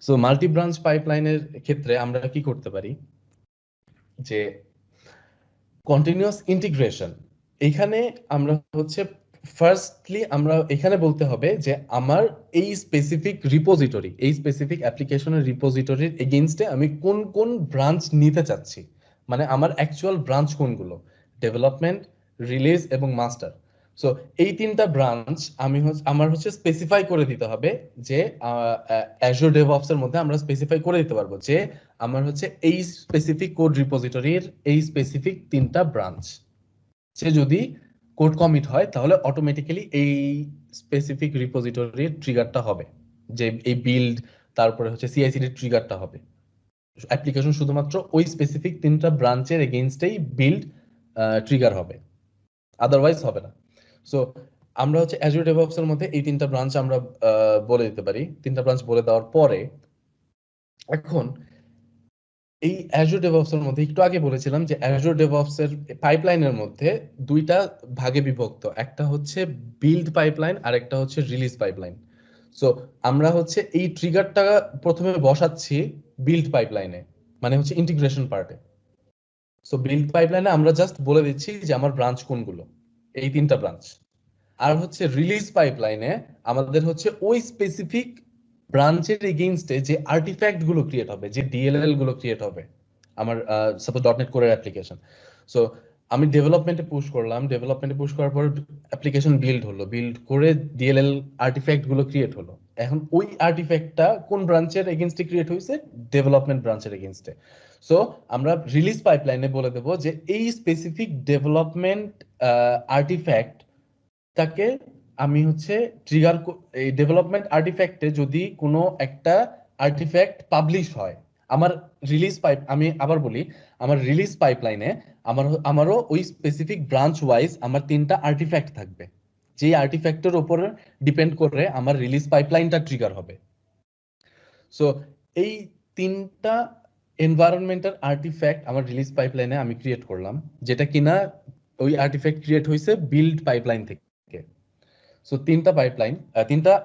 So multi branch পাইপলাইনের ক্ষেত্রে আমরা কি করতে পারি, যে কন্টিনিউয়াস ইন্টিগ্রেশন। এখানে আমরা হচ্ছে ফার্স্টলি আমরা এখানে বলতে হবে যে আমার এই স্পেসিফিক রিপোজিটরি, এই স্পেসিফিক অ্যাপ্লিকেশনের রিপোজিটরির এগেইনস্টে আমি কোন কোন ব্রাঞ্চ নিতে চাচ্ছি, মানে আমার অ্যাকচুয়াল ব্রাঞ্চ কোনগুলো, ডেভেলপমেন্ট, রিলিজ এবং মাস্টার। সো এই তিনটা ব্রাঞ্চ আমার হচ্ছে স্পেসিফাই করে দিতে হবে, যে অ্যাজুর ডেভঅপস এর মধ্যে আমরা স্পেসিফাই করে দিতে পারবো যে আমার হচ্ছে এই স্পেসিফিক কোড রিপোজিটরির এই স্পেসিফিক তিনটা ব্রাঞ্চ, সে যদি কোড কমিট হয় তাহলে অটোমেটিক্যালি এই স্পেসিফিক রিপোজিটরির ট্রিগারটা হবে, যে এই বিল্ড তারপরে হচ্ছে সিআইসিডি ট্রিগারটা হবে। অ্যাপ্লিকেশন শুধুমাত্র ওই স্পেসিফিক তিনটা ব্রাঞ্চের এগেইনস্টেই বিল্ড ট্রিগার হবে, আদারওয়াইজ হবে না। সো আমরা হচ্ছে অ্যাজুর ডেভঅপস এর মধ্যে এই তিনটা ব্রাঞ্চ আমরা বলে দিতে পারি। তিনটা ব্রাঞ্চ বলে দেওয়ার পরে এখন এই অ্যাজুর ডেভঅপস এর মধ্যে একটু আগে বলেছিলাম যে অ্যাজুর ডেভঅপস এর পাইপলাইনের মধ্যে দুইটা ভাগে বিভক্ত, একটা হচ্ছে বিল্ড পাইপলাইন আর একটা হচ্ছে রিলিজ পাইপলাইন। সো আমরা হচ্ছে এই ট্রিগারটা প্রথমে বসাচ্ছি বিল্ড পাইপলাইনে, মানে হচ্ছে ইন্টিগ্রেশন পার্টে। সো বিল্ড পাইপলাইনে আমরা জাস্ট বলে দিচ্ছি যে আমার ব্রাঞ্চ কোনগুলো, এই তিনটা ব্রাঞ্চ। আর হচ্ছে রিলিজ পাইপলাইনে আমাদের হচ্ছে ওই স্পেসিফিক ব্রাঞ্চের এগেইনস্টে যে আর্টিফ্যাক্ট গুলো ক্রিয়েট হবে, যে ডিএলএল গুলো ক্রিয়েট হবে আমার সাপোজ ডটনেট কোরের অ্যাপ্লিকেশন। সো আমি ডেভেলপমেন্টে পুশ করলাম, ডেভেলপমেন্টে পুশ করার পর অ্যাপ্লিকেশন বিল্ড হলো, বিল্ড করে ডিএলএল আর্টিফ্যাক্ট গুলো ক্রিয়েট হলো। এখন ওই আর্টিফ্যাক্টটা কোন ব্রাঞ্চের এগেইনস্টে ক্রিয়েট হয়েছে, ডেভেলপমেন্ট ব্রাঞ্চের এগেইনস্টে। সো আমরা রিলিজ পাইপলাইনে বলে দেবো যে এই স্পেসিফিক ডেভেলপমেন্ট আর্টিফ্যাক্ট তাকে আমি হচ্ছে ট্রিগার, এই ডেভেলপমেন্ট আর্টিফ্যাক্টে যদি কোনো একটা আর্টিফ্যাক্ট পাবলিশ হয় আমার আমি আবার বলি, আমার রিলিজ পাইপলাইনে আমারও ওই স্পেসিফিক ব্রাঞ্চ ওয়াইজ আমার তিনটা আর্টিফ্যাক্ট থাকবে, যেই আর্টিফ্যাক্টের উপর ডিপেন্ড করে আমার রিলিজ পাইপলাইনটা ট্রিগার হবে। সো এই তিনটা এনভায়রনমেন্টাল আর্টিফ্যাক্ট আমার রিলিজ পাইপলাইনে আমি ক্রিয়েট করলাম, যেটা কিনা ওই আর্টিফ্যাক্ট ক্রিয়েট হয়েছে বিল্ড পাইপলাইন থেকে। সো তিনটা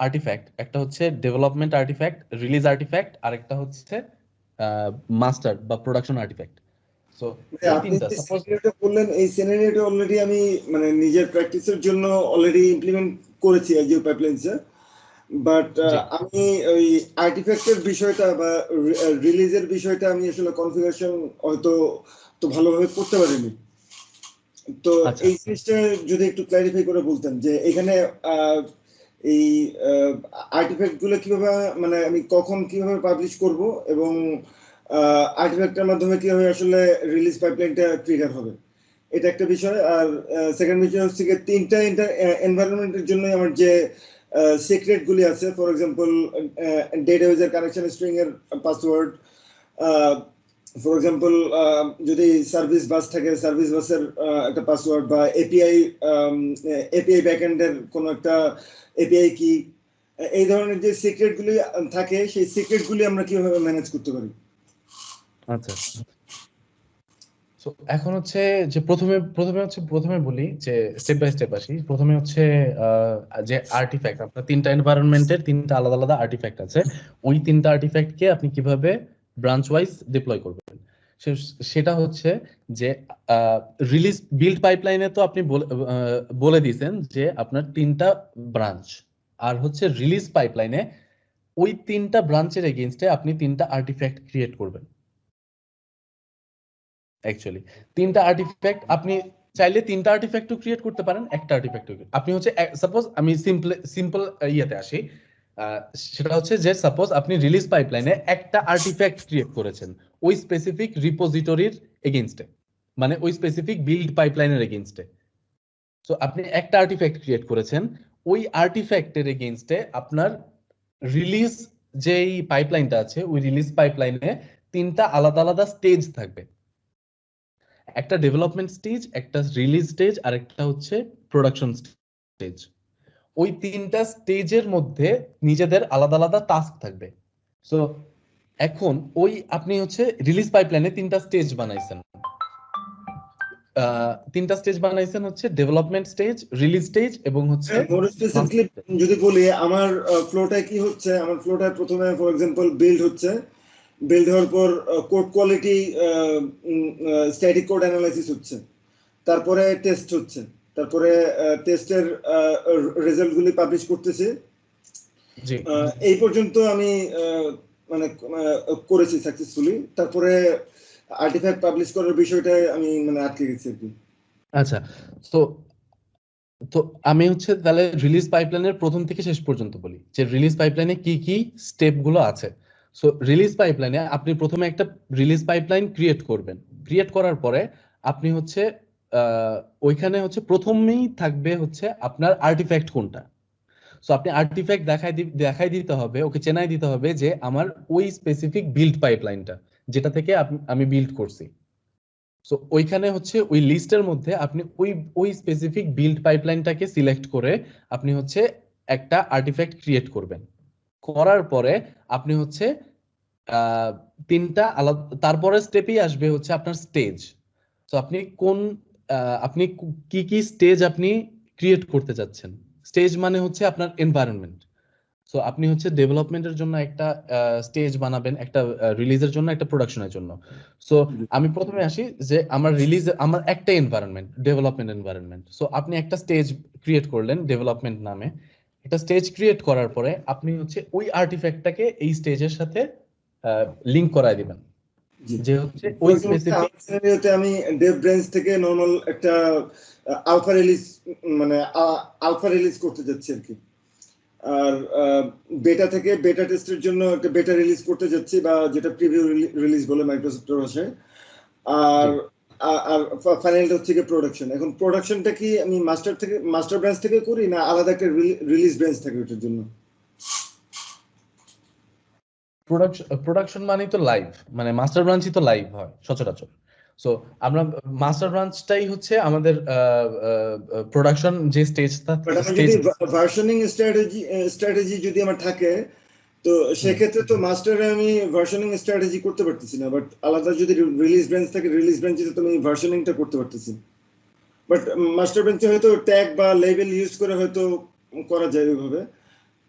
আর্টিফ্যাক্ট, একটা হচ্ছে ডেভেলপমেন্ট আর্টিফ্যাক্ট, রিলিজ আর্টিফ্যাক্ট, আর একটা হচ্ছে মাস্টার বা প্রোডাকশন আর্টিফ্যাক্ট। সো আপনি যে সিনারিওটা বললেন, এই সিনারিওটা অলরেডি আমি মানে নিজের প্র্যাকটিসের জন্য অলরেডি ইমপ্লিমেন্ট করেছি অ্যাজিওর পাইপলাইনসে। বাট আমি ওই আর্টিফ্যাক্টের বিষয়টা বা রিলিজের বিষয়টা আমি আসলে কনফিগারেশন হয়তো তো ভালোভাবে করতে পারিনি। তো এই জিনিসটা যদি একটু ক্ল্যারিফাই করে বলতেন যে এখানে এই আর্টিফ্যাক্ট গুলো কিভাবে, মানে আমি কখন কিভাবে পাবলিশ করব এবং আর্টিফ্যাক্টের মাধ্যমে কিভাবে আসলে রিলিজ পাইপলাইনটা ট্রিগার হবে, এটা একটা বিষয়। আর সেকেন্ড বিষয় হচ্ছে কি, তিনটা এনভায়রনমেন্টের জন্য আমার যে সিক্রেট গুলি আছে, ফর এক্সাম্পল ডেটাবেজের কানেকশন স্ট্রিং এর পাসওয়ার্ড, ফর এক্সাম্পল যদি সার্ভিস বাস থাকে সার্ভিস বাসের একটা পাসওয়ার্ড, বা এপিআই ব্যাকএন্ডের কোনো একটা এপিআই কি, এই ধরনের যে সিক্রেট গুলি থাকে সেই সিক্রেট গুলি আমরা কিভাবে ম্যানেজ করতে পারি? আচ্ছা, সো এখন হচ্ছে যে প্রথমে বলি যে স্টেপ বাই স্টেপ আসি। প্রথমে হচ্ছে যে আর্টিফ্যাক্ট, আপনার তিনটা এনভায়রনমেন্টের তিনটা আলাদা আলাদা আর্টিফ্যাক্ট আছে, ওই তিনটা আর্টিফ্যাক্টকে আপনি কিভাবে ব্রাঞ্চ ওয়াইজ ডিপ্লয় করবেন সেটা হচ্ছে যে রিলিজ বিল্ড পাইপলাইনে তো আপনি বলে দিয়েছেন যে আপনার তিনটা ব্রাঞ্চ, আর হচ্ছে রিলিজ পাইপলাইনে ওই তিনটা ব্রাঞ্চের এগেইনস্টে আপনি তিনটা আর্টিফ্যাক্ট ক্রিয়েট করবেন। অ্যাকচুয়ালি তিনটা আর্টিফ্যাক্ট আপনি চাইলে তিনটা আর্টিফ্যাক্টও ক্রিয়েট করতে পারেন, একটা আর্টিফ্যাক্টও। আপনি হচ্ছে সাপোজ আমি সিম্পল ইয়েতে আসি, সেটা হচ্ছে যে সাপোজ আপনি রিলিজ পাইপলাইনে একটা আর্টিফ্যাক্ট ক্রিয়েট করেছেন ওই স্পেসিফিক রিপোজিটরির এগেইনস্টে, মানে ওই স্পেসিফিক বিল্ড পাইপলাইনের এগেইনস্টে। সো আপনি একটা আর্টিফ্যাক্ট ক্রিয়েট করেছেন, ওই আর্টিফ্যাক্টের এগেইনস্টে আপনার রিলিজ যেই পাইপলাইনটা আছে ওই রিলিজ পাইপলাইনে তিনটা আলাদা আলাদা স্টেজ থাকবে, একটা ডেভেলপমেন্ট স্টেজ, একটা রিলিজ স্টেজ, আর একটা হচ্ছে প্রোডাকশন স্টেজ। ওই তিনটা স্টেজের মধ্যে নিজেদের আলাদা আলাদা টাস্ক থাকবে। সো এখন ওই আপনি হচ্ছে রিলিজ পাইপলাইনে তিনটা স্টেজ বানাইছেন হচ্ছে ডেভেলপমেন্ট স্টেজ, রিলিজ স্টেজ এবং হচ্ছে মোর স্পেসিফিকলি যদি বলি, আমার ফ্লোটা কি হচ্ছে, আমার ফ্লোটা প্রথমে ফর এক্সাম্পল বিল্ড হচ্ছে, বিল্ড হওয়ার পর code quality static code analysis হচ্ছে, তারপরে টেস্ট হচ্ছে, তারপরে টেস্টের রেজাল্টগুলি পাবলিশ করতেছি। এই পর্যন্ত আমি মানে করেছি সাকসেসফুলি। তারপরে আর্টিফ্যাক্ট পাবলিশ করার বিষয়টা আমি মানে আটকে গেছি আর কি। আচ্ছা, তো আমি হচ্ছে তাহলে রিলিজ পাইপলাইনের প্রথম থেকে শেষ পর্যন্ত বলি যে রিলিজ পাইপলাইনে কি কি স্টেপ গুলো আছে। সো রিলিজ পাইপলাইনে আপনি প্রথমে একটা রিলিজ পাইপলাইন ক্রিয়েট করবেন। ক্রিয়েট করার পরে আপনি হচ্ছে ওইখানে হচ্ছে প্রথমেই থাকবে হচ্ছে আপনার আর্টিফ্যাক্ট কোনটা। সো আপনি আর্টিফ্যাক্ট দেখাই দিতে হবে, ওকে চেনাই দিতে হবে যে আমার ওই স্পেসিফিক বিল্ড পাইপলাইনটা যেটা থেকে আমি বিল্ড করছি। সো ওইখানে হচ্ছে ওই লিস্টের মধ্যে আপনি ওই স্পেসিফিক বিল্ড পাইপলাইনটাকে সিলেক্ট করে আপনি হচ্ছে একটা আর্টিফ্যাক্ট ক্রিয়েট করবেন। করার পরে আপনি হচ্ছে তিনটা আলাদা, তারপরে স্টেপেই আসবে হচ্ছে আপনার স্টেজ। সো আপনি কি কি স্টেজ আপনি ক্রিয়েট করতে যাচ্ছেন। স্টেজ মানে হচ্ছে আপনার এনভায়রনমেন্ট। সো আপনি হচ্ছে ডেভেলপমেন্টের জন্য একটা স্টেজ বানাবেন, একটা রিলিজের জন্য, একটা প্রোডাকশনের জন্য। সো আমি প্রথমে আসি যে আমার একটা এনভায়রনমেন্ট, ডেভেলপমেন্ট এনভায়রনমেন্ট। সো আপনি একটা স্টেজ ক্রিয়েট করলেন ডেভেলপমেন্ট নামে। একটা স্টেজ ক্রিয়েট করার পরে আপনি হচ্ছে ওই আর্টিফ্যাক্টটাকে এই স্টেজের সাথে লিংক করায় দিবেন, যে হচ্ছে ওই স্পেসিফিক সিনারিওতে আমি ডেভ ব্রেঞ্চ থেকে নরমাল একটা আলফা রিলিজ করতে যাচ্ছি আর কি। আর বেটা থেকে বেটা টেস্টের জন্য একটা বেটা রিলিজ করতে যাচ্ছি, বা যেটা প্রিভিউ রিলিজ বলে মাইক্রোসফটের ভাষায়। আর ফাইনালটা হচ্ছে কি প্রোডাকশন। এখন প্রোডাকশনটা কি আমি মাস্টার ব্রাঞ্চ থেকে করি, না আলাদা একটা রিলিজ ব্রাঞ্চ থাকে ওটার জন্য? প্রোডাকশন মানেই তো লাইভ, মানে মাস্টার ব্রাঞ্চই তো লাইভ হয় সচরাচর। সো আমরা মাস্টার ব্রাঞ্চটাই হচ্ছে আমাদের প্রোডাকশন যে স্টেজটা। ভার্সনিং স্ট্র্যাটেজি যদি আমার থাকে, তো সেক্ষেত্রে তো মাস্টারে আমি ভার্সনিং স্ট্র্যাটেজি করতে পারতেছি না, বাট আলাদা যদি রিলিজ ব্রাঞ্চ থাকে রিলিজ ব্রাঞ্চে তো আমি ভার্সনিংটা করতে পারতেছি। বাট মাস্টার ব্রাঞ্চে হয়তো ট্যাগ বা লেবেল ইউজ করে হয়তো করা যায় ওইভাবে,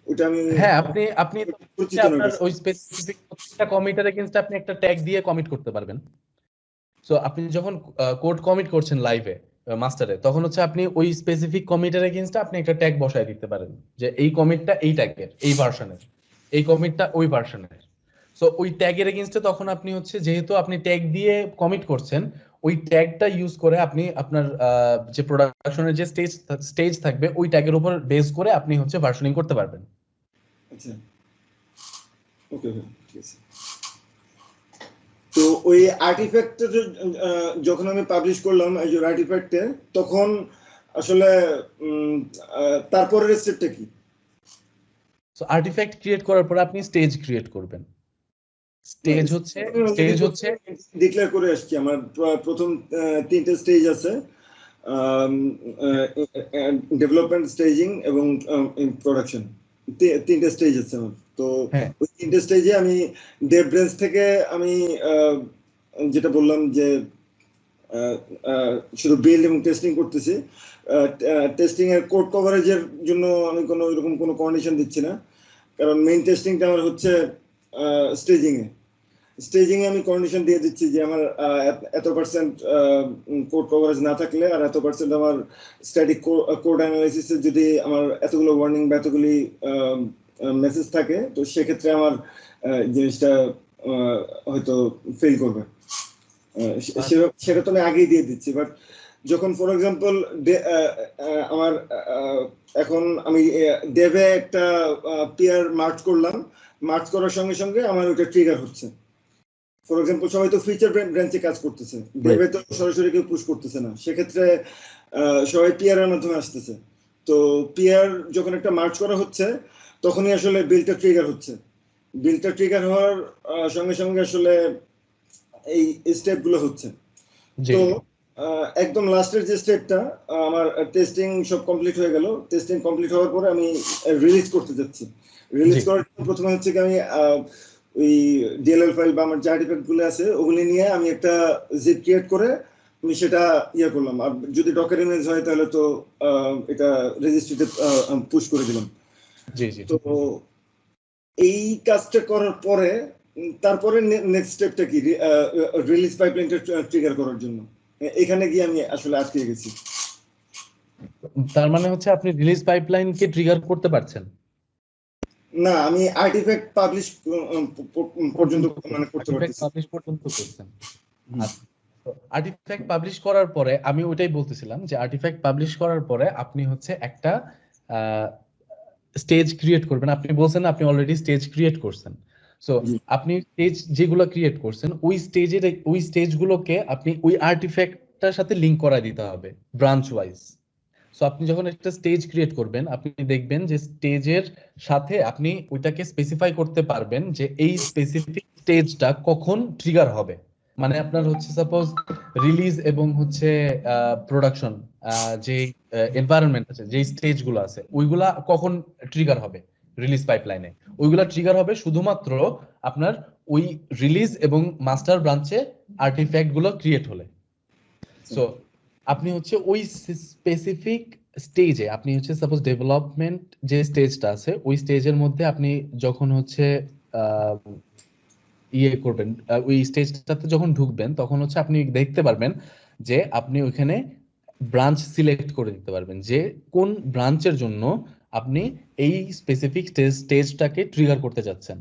ওটা আমি হ্যাঁ, আপনি আপনি পরিচিত নই। আপনার ওই স্পেসিফিক প্রত্যেকটা কমিটের এগেইনস্ট আপনি একটা ট্যাগ দিয়ে কমিট করতে পারবেন। সো আপনি যখন কোড কমিট করছেন লাইভে মাস্টারে, তখন হচ্ছে আপনি ওই স্পেসিফিক কমিটের এগেইনস্ট আপনি একটা ট্যাগ বসায় দিতে পারেন যে এই কমিটটা এই ট্যাগের এই ভার্সনের, এই কমিটটা ওই ভার্সনের। সো ওই ট্যাগের এগেইনস্টে তখন আপনি হচ্ছে যেহেতু আপনি ট্যাগ দিয়ে কমিট করছেন, ওই ট্যাগটা ইউজ করে আপনি আপনার যে প্রোডাকশনের যে স্টেজ থাকবে ওই ট্যাগের উপর বেস করে আপনি হচ্ছে ভার্সনিং করতে পারবেন। আচ্ছা, ওকে, ঠিক আছে। তো ওই আর্টিফ্যাক্টটা যখন আমি পাবলিশ করলাম এই যে আর্টিফ্যাক্টে, তখন আসলে তারপরের স্টেপটা কি? সো আর্টিফ্যাক্ট ক্রিয়েট করার পর আপনি স্টেজ ক্রিয়েট করবেন। স্টেজ হচ্ছে ডিক্লেয়ার করে আসছি আমার প্রথম 3টে স্টেজ আছে, ডেভেলপমেন্ট, স্টেজিং এবং প্রোডাকশন, 3টে স্টেজ আছে আমার। তো ওই 3টে স্টেজে আমি ডেভ ব্রাঞ্চ থেকে আমি যেটা বললাম যে শুধু বিল্ড এবং টেস্টিং করতেছি। টেস্টিং এর কোড কভারেজের জন্য আমি কোনো এরকম কোনো কন্ডিশন দিচ্ছি না, কারণ মেইন টেস্টিংটা আমার হচ্ছে স্টেজিং এ আমি কন্ডিশন দিয়ে দিচ্ছি যে আমার এত পার্সেন্ট কোড কভারেজ না থাকলে আর এত পার্সেন্ট আমার স্ট্যাটিক কোড অ্যানালাইসিসে যদি আমার এতগুলো ওয়ার্নিং বা এতগুলি মেসেজ থাকে, তো সেক্ষেত্রে আমার জিনিসটা হয়তো ফেল করবে। সেটা তো আমি আগেই দিয়ে দিচ্ছি। বাট যখন ফর এক্সাম্পল আমার এখন আমি ডেভে একটা পিয়ার মার্চ করলাম, মার্চ করার সঙ্গে সঙ্গে আমার ওটা ট্রিগার হচ্ছে। ফর এক্সাম্পল সবাই তো ফিচার ব্রাঞ্চে কাজ করতেছে, ডেভে তো সরাসরি কেউ পুশ করতেছে না, সেক্ষেত্রে সবাই পিয়ারের মাধ্যমে আসতেছে। তো পিয়ার যখন একটা মার্চ করা হচ্ছে তখনই আসলে বিলটা ট্রিগার হচ্ছে। বিলটা ট্রিগার হওয়ার সঙ্গে সঙ্গে আসলে এই স্টেপগুলো হচ্ছে। তো একদম লাস্টের যে স্টেপটা আমার টেস্টিং সব কমপ্লিট হয়ে গেল। টেস্টিং কমপ্লিট হওয়ার পরে আমি রিলিজ করতে যাচ্ছি। রিলিজ করার জন্য প্রথমে হচ্ছে কি আমি ওই ডিএলএল ফাইল বা আমার যে আর্টিফ্যাক্ট গুলো আছে ওগুলি নিয়ে আমি একটা জিপ ক্রিয়েট করে আমি সেটা করলাম। আর যদি ডকার ইমেজ হয় তাহলে তো এটা রেজিস্ট্রিতে পুশ করে দিলাম। তো এই কাজটা করার পরে তারপরে নেক্সট স্টেপটা কি, রিলিজ পাইপলাইনটা ট্রিগার করার জন্য এখানে গিয়ে আমি আসলে আটকে গেছি। তার মানে হচ্ছে আপনি রিলিজ পাইপলাইনকে ট্রিগার করতে পারছেন না, আমি আর্টিফ্যাক্ট পাবলিশ পর্যন্ত মানে করতে পারতেছি। পাবলিশ পর্যন্ত করছেন। আর্টিফ্যাক্ট পাবলিশ করার পরে আমি ওইটাই বলতেছিলাম যে আর্টিফ্যাক্ট পাবলিশ করার পরে আপনি হচ্ছে একটা স্টেজ ক্রিয়েট করবেন। আপনি বলছেন আপনি অলরেডি স্টেজ ক্রিয়েট করছেন। সো আপনি স্টেজ যেগুলো ক্রিয়েট করছেন ওই স্টেজগুলোকে আপনি ওই আর্টিফ্যাক্টটার সাথে লিংক করা দিতে হবে ব্রাঞ্চ ওয়াইজ। সো আপনি যখন একটা স্টেজ ক্রিয়েট করবেন আপনি দেখবেন যে স্টেজের সাথে আপনি ওইটাকে স্পেসিফাই করতে পারবেন যে এই স্পেসিফিক স্টেজটা কখন ট্রিগার হবে। মানে আপনার হচ্ছে সাপোজ রিলিজ এবং হচ্ছে প্রোডাকশন যে এনভায়রনমেন্ট আছে, যে স্টেজগুলো আছে ওইগুলা কখন ট্রিগার হবে রিলিজ পাইপলাইনে, ওইগুলা ট্রিগার হবে শুধুমাত্র আপনার ওই রিলিজ এবং মাস্টার ব্রাঞ্চে আর্টিফ্যাক্ট গুলো ক্রিয়েট হলে। সো আপনি হচ্ছে ওই স্পেসিফিক স্টেজে আপনি হচ্ছে সাপোজ ডেভেলপমেন্ট যে স্টেজটা আছে ওই স্টেজের মধ্যে আপনি যখন হচ্ছে করবেন ওই স্টেজটাতে যখন ঢুকবেন তখন হচ্ছে আপনি দেখতে পারবেন যে আপনি ওইখানে ব্রাঞ্চ সিলেক্ট করে দিতে পারবেন যে কোন ব্রাঞ্চের জন্য আপনি এই স্পেসিফিক স্টেজটাকে ট্রিগার করতে যাচ্ছেন।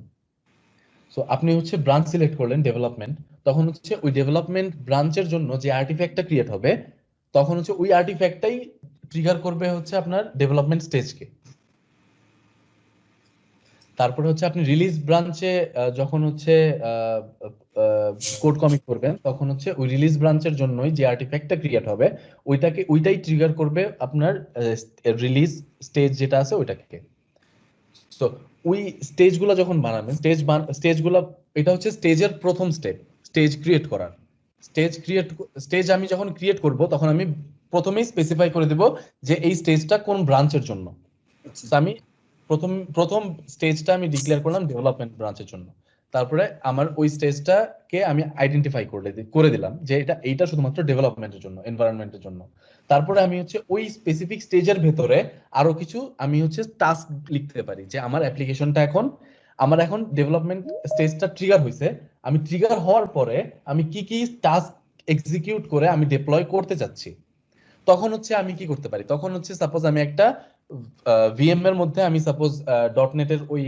সো আপনি হচ্ছে ব্রাঞ্চ সিলেক্ট করলেন ডেভেলপমেন্ট, তখন হচ্ছে ওই ডেভেলপমেন্ট ব্রাঞ্চের জন্য যে আর্টিফ্যাক্টটা ক্রিয়েট হবে তখন হচ্ছে ওই আর্টিফ্যাক্টটাই ট্রিগার করবে হচ্ছে আপনার ডেভেলপমেন্ট স্টেজকে। তারপরে হচ্ছে আপনি রিলিজ ব্রাঞ্চে যখন হচ্ছে কোড কমিট করবেন তখন হচ্ছে ওই রিলিজ ব্রাঞ্চের জন্যই যে আর্টিফ্যাক্টটা ক্রিয়েট হবে ওইটাই ট্রিগার করবে আপনার রিলিজ স্টেজ যেটা আছে ওইটাকে। তো ওই স্টেজগুলো যখন বানাবেন স্টেজগুলো এটা হচ্ছে স্টেজের প্রথম স্টেজ ক্রিয়েট করার। স্টেজ আমি যখন ক্রিয়েট করব তখন আমি প্রথমেই স্পেসিফাই করে দেব যে এই স্টেজটা কোন ব্রাঞ্চের জন্য। আমি প্রথম স্টেজটা আমি ডিক্লেয়ার করলাম ডেভেলপমেন্ট ব্রাঞ্চের জন্য। তারপরে আমার ওই স্টেজটাকে আমি আইডেন্টিফাই করে দিলাম যে এইটা শুধুমাত্র ডেভেলপমেন্টের জন্য, এনভায়রনমেন্টের জন্য। তারপরে আমি হচ্ছে ওই স্পেসিফিক স্টেজের ভেতরে আরো কিছু আমি হচ্ছে টাস্ক লিখতে পারি যে আমার অ্যাপ্লিকেশনটা আমার এখন ডেভেলপমেন্ট স্টেজটা ট্রিগার হয়েছে, আমি ট্রিগার হওয়ার পরে আমি কি কি টাস্ক এক্সিকিউট করে আমি ডিপ্লয় করতে চাচ্ছি। তখন হচ্ছে আমি কি করতে পারি, তখন হচ্ছে সাপোজ আমি একটা ভিএম এর মধ্যে আমি সাপোজ .NET এর ওই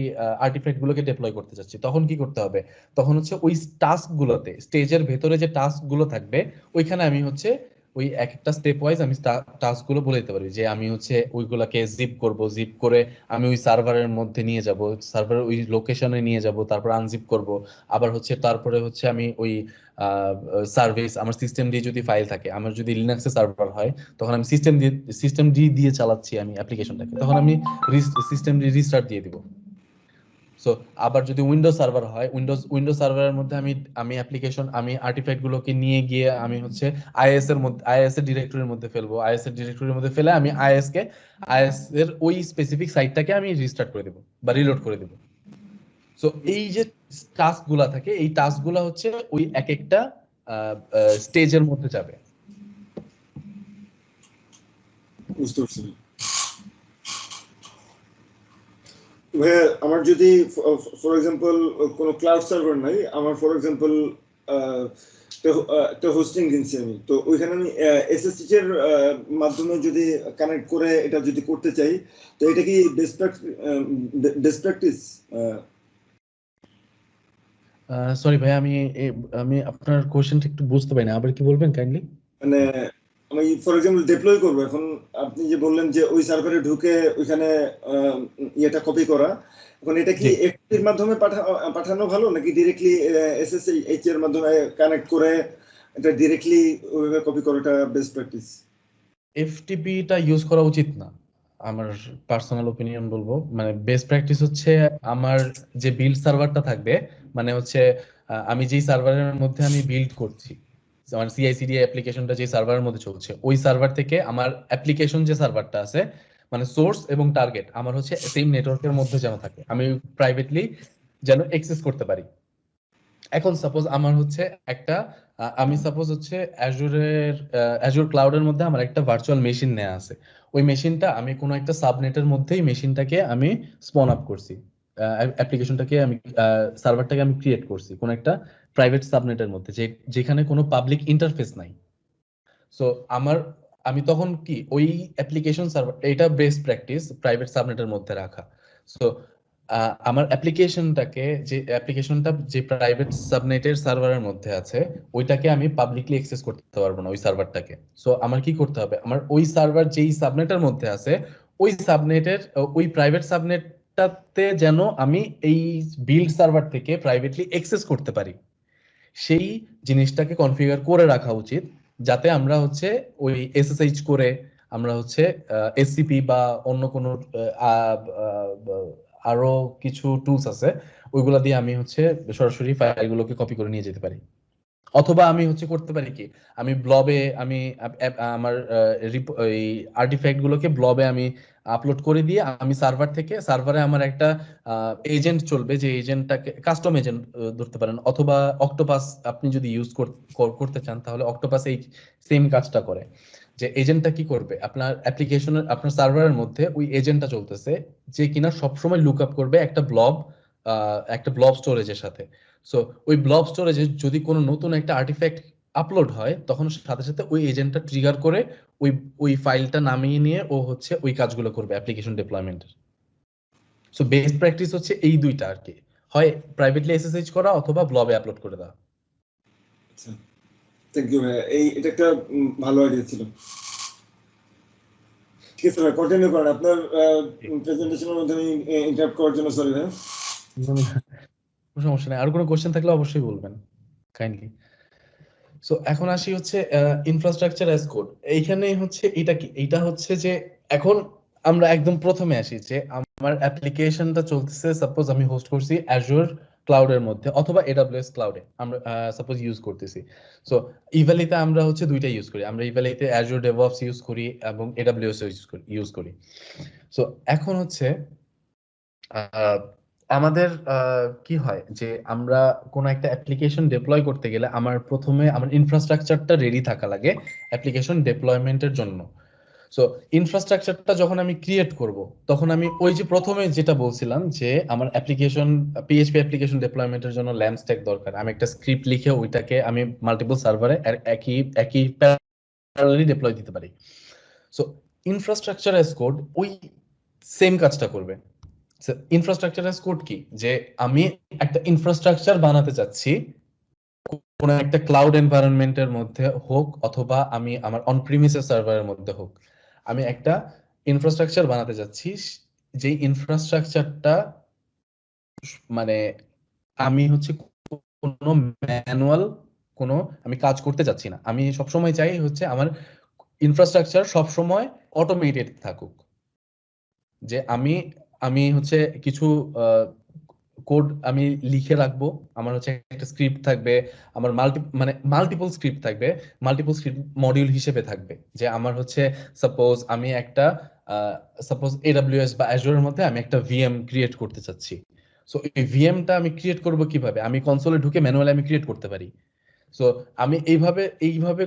আর্টিফ্যাক্ট গুলোকে ডিপ্লয় করতে চাচ্ছি, তখন কি করতে হবে, তখন হচ্ছে ওই টাস্ক গুলোতে স্টেজের ভেতরে যে টাস্ক গুলো থাকবে ওইখানে আমি হচ্ছে ওই এক একটা স্টেপ ওয়াইজ আমি টাস্ক গুলো বলে দিতে পারি যে আমি হচ্ছে ওইগুলাকে জিপ করব, জিপ করে আমি ওই সার্ভারের মধ্যে নিয়ে যাব, সার্ভারের ওই লোকেশনে নিয়ে যাব, তারপর আনজিপ করব, আবার হচ্ছে তারপরে হচ্ছে আমি ওই সার্ভিস আমার সিস্টেম দিয়ে যদি ফাইল থাকে, আমার যদি লিনাক্সে সার্ভার হয় তখন আমি সিস্টেম দিয়ে চালাচ্ছি আমি অ্যাপ্লিকেশনটাকে, তখন আমি সিস্টেম রিস্টার্ট দিয়ে দিব। সো আবার যদি উইন্ডোজ সার্ভার হয়, উইন্ডোজ সার্ভারের মধ্যে আমি অ্যাপ্লিকেশন আমি আর্টিফ্যাক্ট গুলোকে নিয়ে গিয়ে আমি হচ্ছে আইএস এর ডিরেক্টরির মধ্যে ফেলবো, আইএস এর ডিরেক্টরির মধ্যে ফেলে আমি আইএস এর ওই স্পেসিফিক সাইটটাকে আমি রিস্টার্ট করে দেব বা রিলোড করে দেব। সো এই যে টাস্ক গুলা থাকে, এই টাস্ক গুলা হচ্ছে ওই এক একটা স্টেজের মধ্যে যাবে। বুঝতে পারছি। ভাইয়া আমার যদি ফর এক্সাম্পল কোনো ক্লাউড সার্ভার নাই, আমার ফর এক্সাম্পল একটা হোস্টিং কিনছি আমি, তো ওইখানে আমি এসএসএইচ এর মাধ্যমে যদি কানেক্ট করে এটা যদি করতে চাই, তো এটা কি বেস্ট প্র্যাকটিস? সরি ভাই, আমি আপনার কোশ্চেনটা একটু বুঝতে পারি না, আবার কি বলবেন কাইন্ডলি? মানে আমি ফর এক্সাম্পল ডিপ্লয় করবো, এখন আপনি যে বললেন যে ওই সার্ভারে ঢুকে ওইখানে ইয়েটা কপি করা, এখন এটা কি এফটিপি এর মাধ্যমে পাঠানো ভালো নাকি ডিরেক্টলি এসএসএইচ এর মাধ্যমে কানেক্ট করে এটা ডিরেক্টলি ওইভাবে কপি করাটা বেস্ট প্র্যাকটিস? এফটিপিটা ইউজ করা উচিত না, আমার পার্সোনাল ওপিনিয়ন বলবো। মানে বেস্ট প্র্যাকটিস হচ্ছে আমার যে বিল্ড সার্ভারটা থাকবে, মানে হচ্ছে আমি যেই সার্ভারের মধ্যে আমি বিল্ড করছি, আমার সিআইসিডি অ্যাপ্লিকেশনটা যে সার্ভারের মধ্যে চলছে, ওই সার্ভার থেকে আমার অ্যাপ্লিকেশন যে সার্ভারটা আছে, মানে সোর্স এবং টার্গেট আমার হচ্ছে সেম নেটওয়ার্কের মধ্যে যেন থাকে, আমি প্রাইভেটলি যেন অ্যাক্সেস করতে পারি। এখন সাপোজ আমার হচ্ছে একটা আমি সাপোজ হচ্ছে অ্যাজুর ক্লাউডের মধ্যে আমার একটা ভার্চুয়াল মেশিন নেওয়া আছে, ওই মেশিনটা আমি কোনো একটা সাবনেটের মধ্যেই মেশিনটাকে আমি স্পন আপ করছি, অ্যাপ্লিকেশনটাকে আমি সার্ভারটাকে আমি ক্রিয়েট করছি কোনো একটা প্রাইভেট সাবনেটের মধ্যে যেখানে কোনো পাবলিক ইন্টারফেস নাই। সো আমি তখন কি ওই অ্যাপ্লিকেশন সার্ভার, এটা বেস্ট প্র্যাকটিস প্রাইভেট সাবনেটের মধ্যে রাখা। সো আমার অ্যাপ্লিকেশনটা যে প্রাইভেট সাবনেটের সার্ভারের মধ্যে আছে ওইটাকে আমি পাবলিকলি অ্যাক্সেস করতে পারবো না ওই সার্ভারটাকে। সো আমার কি করতে হবে, আমার ওই সার্ভার যেই সাবনেটের মধ্যে আছে ওই সাবনেটের ওই প্রাইভেট সাবনেটটাতে যেন আমি এই বিল্ড সার্ভার থেকে প্রাইভেটলি অ্যাক্সেস করতে পারি, সেই জিনিসটাকে কনফিগার করে রাখা উচিত, যাতে আমরা হচ্ছে ওই এসএসএইচ করে আমরা হচ্ছে এসসিপি বা অন্য কোনো আরো কিছু টুলস আছে ওইগুলা দিয়ে আমি হচ্ছে সরাসরি ফাইলগুলোকে কপি করে নিয়ে যেতে পারি। অথবা আমি হচ্ছে করতে পারি কি, আমি ব্লবে আমি আমার এই আর্টিফ্যাক্ট গুলোকে ব্লবে আমি আপলোড করে দিয়ে আমি সার্ভারে আমার একটা এজেন্ট চলবে, যে এজেন্টটাকে কাস্টম এজেন্ট ধরতে পারেন, অথবা অক্টোপাস আপনি যদি ইউজ করতে চান তাহলে অক্টোপাস এই সেম কাজটা করে, যে এজেন্টটা কি করবে আপনার অ্যাপ্লিকেশনের আপনার সার্ভারের মধ্যে ওই এজেন্টটা চলতেছে, যে কিনা সবসময় লুক আপ করবে একটা ব্লব স্টোরেজের সাথে। সো ওই ব্লব স্টোরেজে যদি কোনো নতুন একটা আর্টিফ্যাক্ট আপলোড হয় তখন সাথে সাথে ওই এজেন্টটা ট্রিগার করে ওই ফাইলটা নামিয়ে নিয়ে ও হচ্ছে ওই কাজগুলো করবে অ্যাপ্লিকেশন ডেপ্লয়মেন্টের। সো বেস্ট প্র্যাকটিস হচ্ছে এই দুইটা আর কি, হয় প্রাইভেটলি এসএসএইচ করা অথবা ব্লবে আপলোড করে দেওয়া। আচ্ছা, থ্যাংক ইউ ভাই, এটা একটা ভালো আইডিয়া ছিল। ঠিক আছে ভাই, কন্টিনিউ করেন আপনার প্রেজেন্টেশনের মধ্যে আমি ইন্টারাপ্ট করার জন্য সরি ভাই। কোনো সমস্যা নেই, আর কোনো কোশ্চেন থাকলে অবশ্যই বলবেন কাইন্ডলি। সো এখন আসি হচ্ছে ইনফ্রাস্ট্রাকচার অ্যাজ কোড। এইখানে হচ্ছে এটা কি, এইটা হচ্ছে যে এখন আমরা একদম প্রথমে আসি যে আমার অ্যাপ্লিকেশনটা চলতেছে, সাপোজ আমি হোস্ট করছি অ্যাজুর ক্লাউডের মধ্যে অথবা এডব্লিউএস ক্লাউডে আমরা সাপোজ ইউজ করতেছি। সো ইভালিতে আমরা হচ্ছে দুইটা ইউজ করি, আমরা ইভালিতে অ্যাজুর ডেভঅপস ইউজ করি এবং এডব্লিউএস ইউজ করি। সো এখন হচ্ছে আহ, আমাদের কি হয় যে আমরা কোনো একটা অ্যাপ্লিকেশন ডেপ্লয় করতে গেলে আমার প্রথমে আমার ইনফ্রাস্ট্রাকচারটা রেডি থাকা লাগে অ্যাপ্লিকেশন ডেপ্লয়মেন্টের জন্য। সো ইনফ্রাস্ট্রাকচারটা যখন আমি ক্রিয়েট করব, তখন আমি ওই যে প্রথমে যেটা বলছিলাম যে আমার অ্যাপ্লিকেশন পিএইচপি অ্যাপ্লিকেশন ডেপ্লয়মেন্টের জন্য ল্যাম্প স্ট্যাক দরকার। আমি একটা স্ক্রিপ্ট লিখে ওইটাকে আমি মাল্টিপল সার্ভারে একই একই প্যারালালি ডিপ্লয় দিতে পারি। সো ইনফ্রাস্ট্রাকচার অ্যাজ কোড ওই সেম কাজটা করবে। ইনফ্রাস্ট্রাকচার অ্যাজ কোড কি, যে আমি একটা ইনফ্রাস্ট্রাকচার বানাতে চাচ্ছি কোনো একটা ক্লাউড এনভায়রনমেন্টের মধ্যে হোক অথবা আমি আমার অন প্রিমিসেস সার্ভারের মধ্যে হোক, আমি একটা ইনফ্রাস্ট্রাকচার বানাতে যাচ্ছি। যেই ইনফ্রাস্ট্রাকচারটা মানে আমি হচ্ছে কোনো ম্যানুয়াল কোনো আমি কাজ করতে যাচ্ছি না। আমি সবসময় চাই হচ্ছে আমার ইনফ্রাস্ট্রাকচার সবসময় অটোমেটেড থাকুক। যে আমি আমি হচ্ছে কিছু কোড আমি লিখে রাখবো, আমার হচ্ছে একটা স্ক্রিপ্ট থাকবে, আমার মাল্টিপল স্ক্রিপ্ট থাকবে, মাল্টিপল স্ক্রিপ্ট মডিউল হিসেবে থাকবে। যে আমার হচ্ছে সাপোজ আমি একটা সাপোজ এডব্লিউএস বা অ্যাজুরের মধ্যে আমি একটা ভিএম ক্রিয়েট করতে চাচ্ছি। সো এই ভিএমটা আমি ক্রিয়েট করব কিভাবে, আমি কনসোলে ঢুকে ম্যানুয়ালি আমি ক্রিয়েট করতে পারি। সো আমি এইভাবে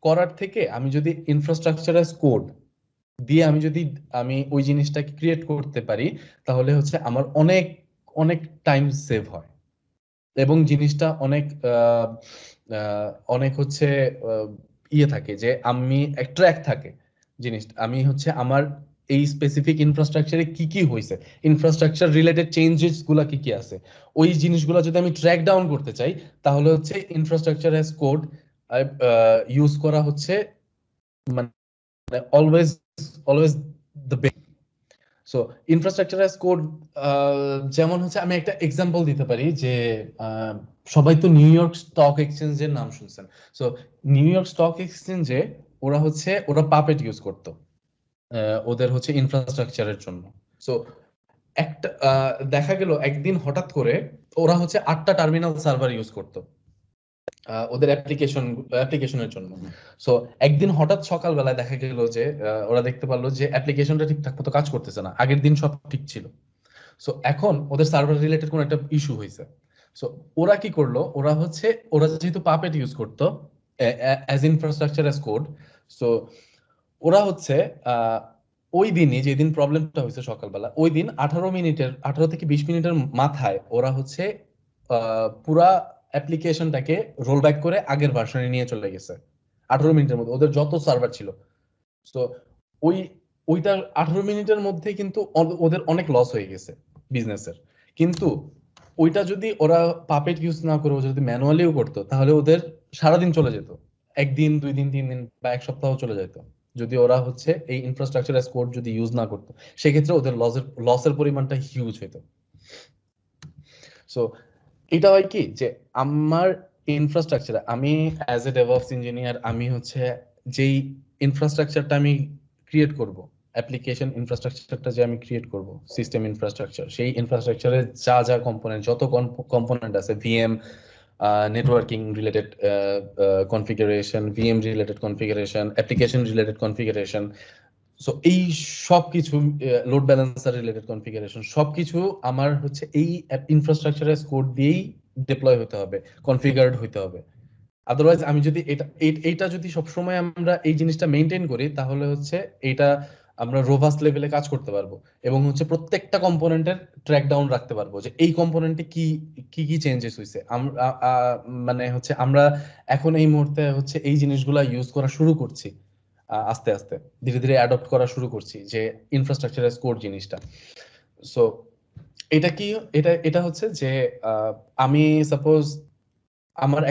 করার থেকে আমি যদি ইনফ্রাস্ট্রাকচার অ্যাজ কোড দিয়ে আমি ওই জিনিসটাকে ক্রিয়েট করতে পারি, তাহলে হচ্ছে আমার অনেক অনেক টাইম সেভ হয় এবং জিনিসটা অনেক হচ্ছে ইয়ে থাকে যে আমি ট্র্যাক থাকে জিনিসটা। আমি হচ্ছে আমার এই স্পেসিফিক ইনফ্রাস্ট্রাকচারে কি কি হয়েছে, ইনফ্রাস্ট্রাকচার রিলেটেড চেঞ্জেস গুলা কি কি আছে, ওই জিনিসগুলো যদি আমি ট্র্যাক ডাউন করতে চাই, তাহলে হচ্ছে ইনফ্রাস্ট্রাকচার অ্যাজ কোড ইউজ করা হচ্ছে মানে always always the best. So infrastructure as code যেমন হচ্ছে আমি একটা এক্সাম্পল দিতে পারি যে সবাই তো নিউ ইয়র্ক স্টক এক্সচেঞ্জের নাম শুনছেন। সো নিউ ইয়র্ক স্টক এক্সচেঞ্জে ওরা পাপেট ইউজ করতো ওদের হচ্ছে ইনফ্রাস্ট্রাকচারের জন্য। সো একটা দেখা গেল একদিন হঠাৎ করে ওরা হচ্ছে 8টা টার্মিনাল সার্ভার ইউজ করতো ওদের অ্যাপ্লিকেশনের জন্য। সো একদিন হঠাৎ সকালবেলায় দেখা গেল যে ওরা দেখতে পারলো যে অ্যাপ্লিকেশনটা ঠিকঠাক মতো কাজ করতেছে না, আগের দিন সব ঠিক ছিল। সো এখন ওদের সার্ভার রিলেটেড কোনো একটা ইস্যু হয়েছে। সো ওরা কি করলো, ওরা যেহেতু পাপেট ইউজ করতো as infrastructure as code. So ওরা হচ্ছে ওই দিনই যেদিন প্রবলেমটা হয়েছে সকালবেলা, ওই দিন 18 থেকে 20 মিনিটের মাথায় ওরা হচ্ছে পুরা অ্যাপ্লিকেশনটাকে রোল ব্যাক করে আগের ভার্সনে নিয়ে চলে গেছে 18 মিনিটের মধ্যে ওদের যত সার্ভার ছিল। তো ওই ওইটা 18 মিনিটের মধ্যে কিন্তু ওদের অনেক লস হয়ে গেছে বিজনেসের। কিন্তু ওইটা যদি ওরা পাপেট ইউজ না করে যদি ম্যানুয়ালিও করতো, তাহলে ওদের সারাদিন চলে যেত, একদিন 2 দিন 3 দিন বা এক সপ্তাহ চলে যেত, যদি ওরা হচ্ছে এই ইনফ্রাস্ট্রাকচার অ্যাজ কোড যদি ইউজ না করতো। সেক্ষেত্রে ওদের লসের পরিমাণটা হিউজ হইতো। সো এটা হয় কি যে আমার ইনফ্রাস্ট্রাকচার আমি অ্যাজ এ ডেভঅপস ইঞ্জিনিয়ার আমি হচ্ছে যেই ইনফ্রাস্ট্রাকচারটা আমি ক্রিয়েট করব, অ্যাপ্লিকেশন ইনফ্রাস্ট্রাকচারটা যে আমি ক্রিয়েট করব, সিস্টেম ইনফ্রাস্ট্রাকচার, সেই ইনফ্রাস্ট্রাকচারের যা কম্পোনেন্ট যত কম্পোনেন্ট আছে, VM networking related configuration, VM related configuration, application related configuration, so এই সবকিছু লোড ব্যালেন্সার রিলেটেড কনফিগারেশন সবকিছু আমার হচ্ছে এই ইনফ্রাস্ট্রাকচার এজ কোড দিয়েই ডিপ্লয় হতে হবে, কনফিগারড হতে হবে। আদারওয়াইজ আমি যদি এইটা যদি সবসময় আমরা এই জিনিসটা মেনটেন করি, তাহলে হচ্ছে এইটা আমরা রোবাস্ট লেভেলে কাজ করতে পারবো এবং হচ্ছে প্রত্যেকটা কম্পোনেন্টের ট্র্যাক ডাউন রাখতে পারবো যে এই কম্পোনেন্টে কি কি কি চেঞ্জেস হয়েছে। মানে হচ্ছে আমরা এখন এই মুহূর্তে হচ্ছে এই জিনিসগুলা ইউজ করা শুরু করছি, আস্তে আস্তে ধীরে ধীরে অ্যাডপ্ট করা শুরু করছি যে ইনফ্রাস্ট্রাকচার এজ কোড জিনিসটা। সো এটা কি, এটা হচ্ছে যে আমি সাপোজ আমার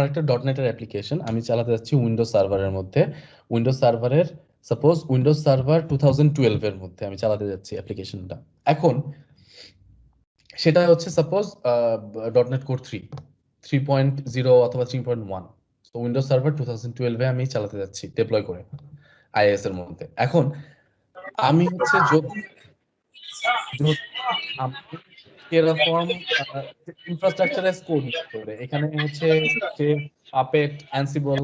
একটা ডট নেটের অ্যাপ্লিকেশন আমি চালাতে যাচ্ছি উইন্ডোজ সার্ভারের মধ্যে। উইন্ডোজ সার্ভারের সাপোজ উইন্ডোজ সার্ভার 2012 এর মধ্যে আমি চালাতে যাচ্ছি অ্যাপ্লিকেশনটা। এখন সেটা হচ্ছে সাপোজ ডট নেট কোর 3.0 অথবা 3.1। তো উইন্ডোজ সার্ভার 2012 এ আমি চালাতে যাচ্ছি ডিপ্লয় করে আইএস এর মধ্যে। এখন আমি হচ্ছে যদি টেরাফর্ম ইনফ্রাস্ট্রাকচার এজ কোড ইউজ করে এখানে হচ্ছে যে পাপেট, অ্যানসিবল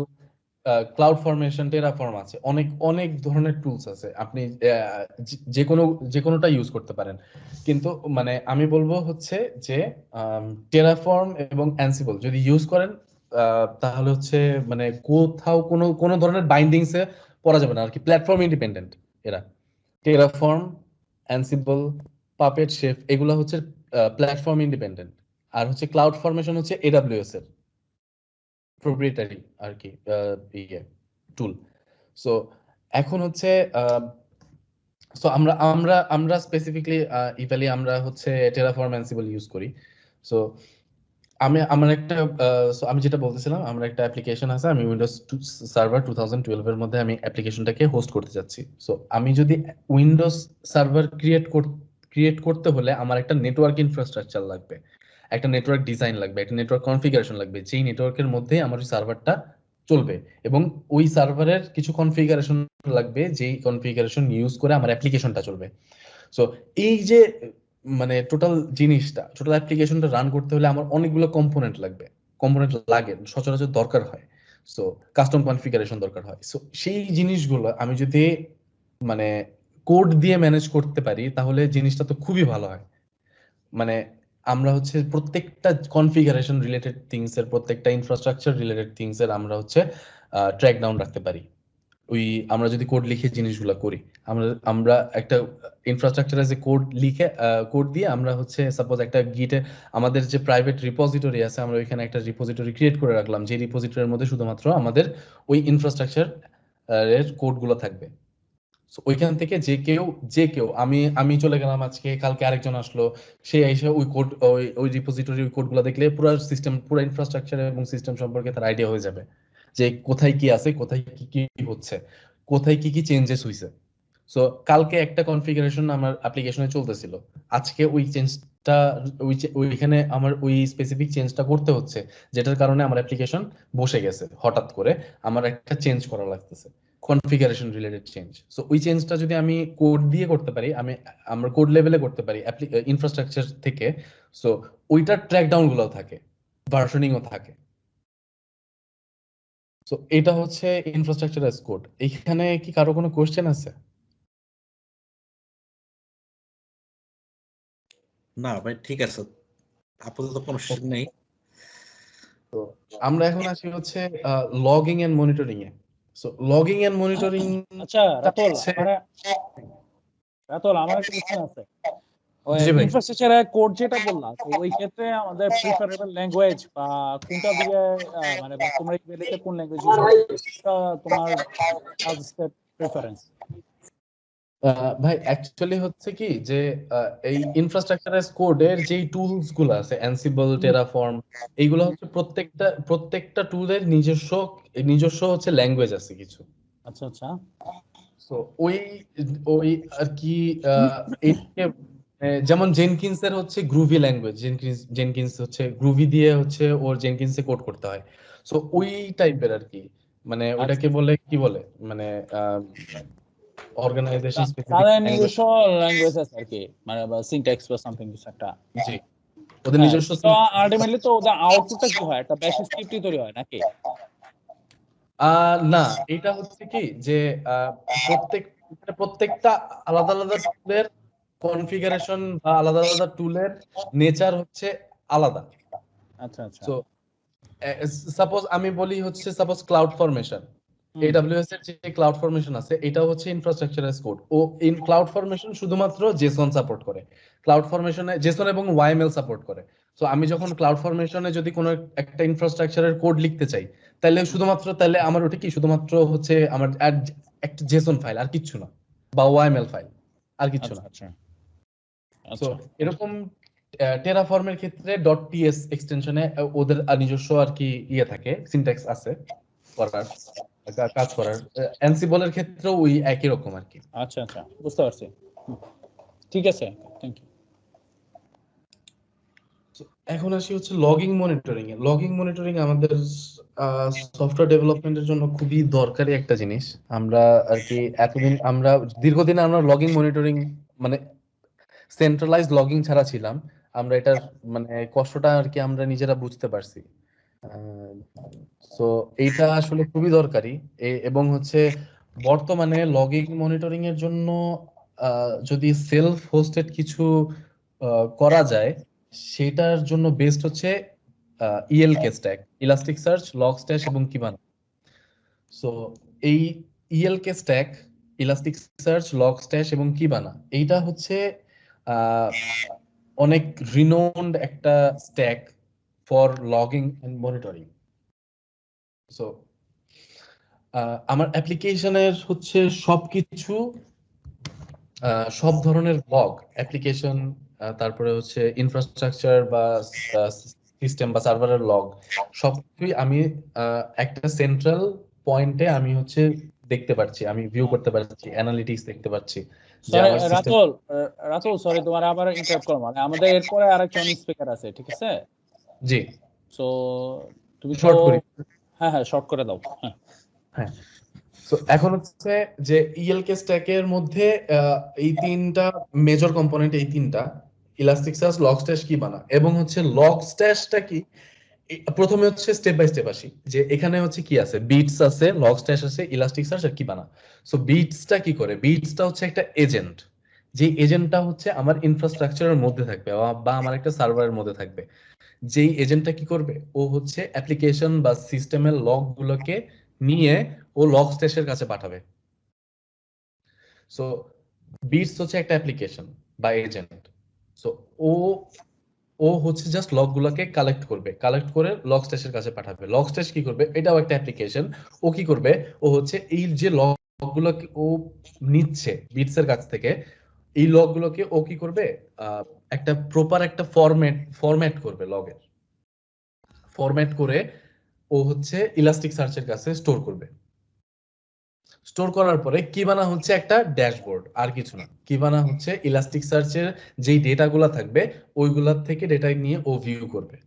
ক্লাউড ফরমেশন, টেরাফর্ম আছে, অনেক অনেক ধরনের টুলস আছে, আপনি যে কোনোটা ইউজ করতে পারেন। কিন্তু মানে আমি বলবো হচ্ছে যে টেরাফর্ম এবং অ্যানসিবল যদি ইউজ করেন তাহলে হচ্ছে মানে কোথাও কোনো ধরনের বাইন্ডিংস এ পড়া যাবে না আর কি, প্ল্যাটফর্ম ইন্ডিপেন্ডেন্ট এরা। টেরাফর্ম, অ্যানসিবল, পাপেট, শেফ এগুলো হচ্ছে প্ল্যাটফর্ম ইন্ডিপেন্ডেন্ট। আর হচ্ছে ক্লাউড ফরমেশন হচ্ছে এডব্লিউএস এর প্রপ্রিয়েটারি আর কি টুল। সো এখন হচ্ছে সো আমরা আমরা আমরা স্পেসিফিকলি ইতালি আমরা হচ্ছে টেরাফর্ম অ্যানসিবল ইউজ করি। সো আমার একটা আমি যেটা বলতেছিলাম, আমরা একটা অ্যাপ্লিকেশন আছে, আমি উইন্ডোজ সার্ভার 2012 এর মধ্যে আমি অ্যাপ্লিকেশনটাকে হোস্ট করতে যাচ্ছি। সো আমি যদি উইন্ডোজ সার্ভার ক্রিয়েট করতে হলে আমার একটা নেটওয়ার্ক ইনফ্রাস্ট্রাকচার লাগবে, একটা নেটওয়ার্ক ডিজাইন লাগবে, একটা নেটওয়ার্ক কনফিগারেশন লাগবে, যেই নেটওয়ার্কের মধ্যে আমার ওই সার্ভারটা চলবে, এবং ওই সার্ভারের কিছু কনফিগারেশন লাগবে, যেই কনফিগারেশন ইউজ করে আমার অ্যাপ্লিকেশনটা চলবে। সো এই যে মানে টোটাল অ্যাপ্লিকেশনটা রান করতে হলে আমার অনেকগুলো কম্পোনেন্ট লাগে, সচরাচর দরকার হয়। সো কাস্টম কনফিগারেশন দরকার হয়। সো সেই জিনিসগুলো আমি যদি মানে কোড দিয়ে ম্যানেজ করতে পারি তাহলে জিনিসটা তো খুবই ভালো হয়। মানে আমরা হচ্ছে প্রত্যেকটা কনফিগারেশন রিলেটেড থিংস এর, প্রত্যেকটা ইনফ্রাস্ট্রাকচার রিলেটেড থিংস এর আমরা হচ্ছে ট্র্যাক ডাউন রাখতে পারি। আমরা যদি কোড লিখে জিনিসগুলো করি, আমরা একটা ইনফ্রাস্ট্রাকচার এজ এ কোড দিয়ে আমরা হচ্ছে সাপোজ একটা গিটে আমাদের যে প্রাইভেট রিপোজিটরি আছে, আমরা ওইখানে একটা রিপোজিটরি ক্রিয়েট করে রাখলাম, যে রিপোজিটরির মধ্যে শুধুমাত্র আমাদের ওই ইনফ্রাস্ট্রাকচার এর কোডগুলো থাকবে। So, ওইখান থেকে যে কেউ আমি চলে গেলাম আজকে, কালকে আরেকজন আসলো, সে এসে ওই কোড ওই রিপোজিটরি ওই কোডগুলো দেখলে পুরো সিস্টেম, পুরো ইনফ্রাস্ট্রাকচার এবং সিস্টেম সম্পর্কে তার আইডিয়া হয়ে যাবে, যে কোথায় কি আছে, কোথায় কি হচ্ছে, কোথায় কি চেঞ্জেস হইছে। সো কালকে একটা কনফিগারেশন আমার অ্যাপ্লিকেশনে চলতেছিল, আজকে ওই চেঞ্জটা ওইখানে আমার ওই স্পেসিফিক চেঞ্জটা করতে হচ্ছে, যেটার কারণে আমার অ্যাপ্লিকেশন বসে গেছে, হঠাৎ করে আমার একটা চেঞ্জ করা লাগতেছে, কনফিগারেশন রিলেটেড চেঞ্জ। সো ওই চেঞ্জটা যদি আমি কোড দিয়ে করতে পারি, আমরা কোড লেভেলে করতে পারি ইনফ্রাস্ট্রাকচার থেকে, সো ওইটার ট্র্যাক ডাউন গুলোও থাকে, ভার্সনিংও থাকে। সো এটা হচ্ছে ইনফ্রাস্ট্রাকচার অ্যাজ কোড। এইখানে কি কারো কোনো কোশ্চেন আছে? না ভাই, ঠিক আছে, আপাতত কোনো সুযোগ নেই। তো আমরা এখন আসি হচ্ছে লগিং এন্ড মনিটরিং এ। সো লগিং এন্ড মনিটরিং আচ্ছা রাতুল আমার একটা কোশ্চেন আছে। ওই জি ভাই। ইনফ্রাস্ট্রাকচারে কোড যেটা বললা, তো ওই ক্ষেত্রে আমাদের প্রিফারেবল ল্যাঙ্গুয়েজ বা কোনটা দিয়ে মানে তোমরা ইকুয়ালিতে কোন ল্যাঙ্গুয়েজ ইউজ করো, তোমার সাজেস্টেড প্রেফারেন্স? ভাই অ্যাকচুয়ালি হচ্ছে কি যে এই ইনফ্রাস্ট্রাকচার এজ কোডের যেই টুলস গুলো আছে, অ্যানসিবল, টেরাফর্ম, এইগুলো হচ্ছে প্রত্যেকটা টুলের নিজস্ব হচ্ছে ল্যাঙ্গুয়েজ আছে কিছু। আচ্ছা সো ওই ওই আর কি এটাকে যেমন জেনকিন্স এর হচ্ছে গ্রুভি ল্যাঙ্গুয়েজ, জেনকিন্স হচ্ছে গ্রুভি দিয়ে হচ্ছে ওর জেনকিন্সে কোড করতে হয়। সো ওই টাইপের আর কি, মানে ওটাকে বলে কি বলে, মানে অর্গানাইজেশন স্পেসিফিক তাদের ল্যাঙ্গুয়েজ। নিজস্ব ল্যাঙ্গুয়েজ আছে আর কি, মানে বা সিনট্যাক্স বা সামথিং কিছু একটা। জি, ওদের নিজস্ব। তো আলটিমেটলি তো ওদের আউটপুটটা কি হয়, একটা বেশ স্ক্রিপ্টই তৈরি হয় নাকি? না, এটা হচ্ছে কি যে প্রত্যেকটা আলাদা আলাদা টুলের কনফিগারেশন বা আলাদা আলাদা টুলের নেচার হচ্ছে আলাদা। আচ্ছা সো সাপোজ আমি বলি হচ্ছে, সাপোজ ক্লাউড ফরমেশন, AWS এর যে ক্লাউড ফরমেশন আছে, এটা হচ্ছে ইনফ্রাস্ট্রাকচার এজ কোড। ও ইন ক্লাউড ফরমেশন শুধুমাত্র জেসন সাপোর্ট করে, ক্লাউড ফরমেশনে জেসন এবং YML সাপোর্ট করে। সো আমি যখন ক্লাউড ফরমেশনে যদি কোনো একটা ইনফ্রাস্ট্রাকচারের কোড লিখতে চাই, তাহলে আমার ওটা কি শুধুমাত্র হচ্ছে আমার একটা জেসন ফাইল, আর কিচ্ছু না, বা YML ফাইল, আর কিচ্ছু না। সো এরকম টেরাফর্মের ক্ষেত্রে .ts এক্সটেনশনে ওদের নিজস্ব আর কি থাকে, সিনট্যাক্স আছে কাজ করার। অ্যানসিবলের ক্ষেত্রেও ওই একই রকম আর কি। আচ্ছা বুঝতে পারছি, ঠিক আছে, থ্যাংক ইউ। এখন আসি হচ্ছে লগিং মনিটরিং এ। লগিং মনিটরিং আমাদের সফটওয়্যার ডেভেলপমেন্টের জন্য খুবই দরকারি একটা জিনিস। আমরা আর কি দীর্ঘদিন আমরা লগিং মনিটরিং মানে সেন্ট্রালাইজড লগিং ছাড়া ছিলাম। আমরা এটার মানে কষ্টটা আর কি আমরা নিজেরা বুঝতে পারছি। সো এইটা আসলে খুবই দরকারি এবং হচ্ছে বর্তমানে লগিং মনিটরিং এর জন্য যদি সেলফ হোস্টেড কিছু করা যায়, সেটার জন্য বেস্ট হচ্ছে ELK stack, Elasticsearch, Logstash এবং কিবানা। সো এই ELK stack, Elasticsearch, Logstash এবং কিবানা, এইটা হচ্ছে অনেক রিনোন্ড একটা stack for logging and monitoring. So আমার অ্যাপ্লিকেশনের হচ্ছে সবকিছু, সব ধরনের লগ অ্যাপ্লিকেশন, তারপরে হচ্ছে ইনফ্রাস্ট্রাকচার বা সিস্টেম বা সার্ভারের লগ, সবকিছুই আমি একটা সেন্ট্রাল পয়েন্টে আমি হচ্ছে দেখতে পাচ্ছি, আমি ভিউ করতে পারছি, অ্যানালিটিক্স দেখতে পাচ্ছি যে সরি আমার সিস্টেম। রাতুল সরি তোমার আবার ইন্টারাপ্ট করলাম, মানে আমাদের এরপরে আরেকজন স্পিকার আছে, ঠিক আছে? জি, সো তুমি তো শর্ট করি। হ্যাঁ শর্ট করে দাও। হ্যাঁ, তো এখন হচ্ছে যে ইএলকে স্ট্যাকের মধ্যে এই তিনটা মেজর কম্পোনেন্ট, এই তিনটা ইলাস্টিকসার্চ, লগস্ট্যাশ, কিবানা এবং হচ্ছে লগস্ট্যাশটা কি, প্রথমে হচ্ছে স্টেপ বাই স্টেপ আসি যে এখানে হচ্ছে কি আছে, বিটস আছে, লগস্ট্যাশ আছে, ইলাস্টিকসার্চ আর কিবানা। সো বিটসটা কি করে, বিটসটা হচ্ছে একটা এজেন্ট, যে এজেন্টটা হচ্ছে আমার ইনফ্রাস্ট্রাকচারের মধ্যে থাকবে বা আমার একটা সার্ভারের মধ্যে থাকবে। যেই এজেন্টটা কি করবে, ও হচ্ছে অ্যাপ্লিকেশন বা সিস্টেমের লগ গুলোকে নিয়ে ও লগস্ট্যাশের কাছে পাঠাবে। সো বিটস হচ্ছে একটা অ্যাপ্লিকেশন বা এজেন্ট। সো ও ও হচ্ছে জাস্ট লগ গুলোকে কালেক্ট করবে, কালেক্ট করে লগস্ট্যাশের কাছে পাঠাবে। লগস্ট্যাশ কি করবে, এটাও একটা অ্যাপ্লিকেশন। ও কি করবে, ও হচ্ছে এই যে লগ গুলোকে ও নিচ্ছে বিটস এর কাছ থেকে, এই লগ গুলোকে ও কি করবে, একটা প্রপার একটা ফরম্যাট করবে, লগের ফরম্যাট করে ও হচ্ছে ইলাস্টিক সার্চের কাছে স্টোর করবে। স্টোর করার পরে কিবানা হচ্ছে একটা ড্যাশবোর্ড, আর কিছু না। কিবানা হচ্ছে ইলাস্টিক সার্চের যেই ডেটাগুলো থাকবে ওইগুলোর থেকে ডেটা নিয়ে ও ভিউ করবে।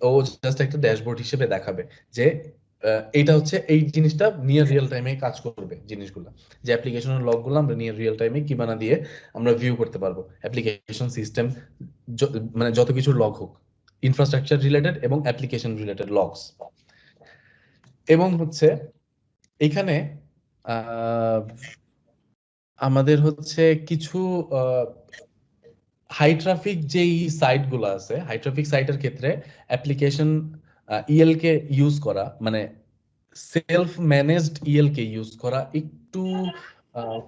ও জাস্ট একটা ড্যাশবোর্ড হিসেবে দেখাবে যে এইটা হচ্ছে এই জিনিসটা নিয়ে রিয়েল টাইমে কাজ করবে, জিনিসগুলো যে অ্যাপ্লিকেশনের লগগুলো আমরা নিয়ে রিয়েল টাইমে কিবানা দিয়ে আমরা ভিউ করতে পারবো, অ্যাপ্লিকেশন সিস্টেম মানে যত কিছু লগ হোক, ইনফ্রাস্ট্রাকচার রিলেটেড এবং অ্যাপ্লিকেশন রিলেটেড লগস। এবং হচ্ছে এখানে আমাদের হচ্ছে কিছু হাই ট্রাফিক যেই সাইট গুলো আছে, হাই ট্রাফিক সাইটের ক্ষেত্রে অ্যাপ্লিকেশন ইএলকে ইউজ করা, মানে সেলফ ম্যানেজড ইএলকে ইউজ করা একটু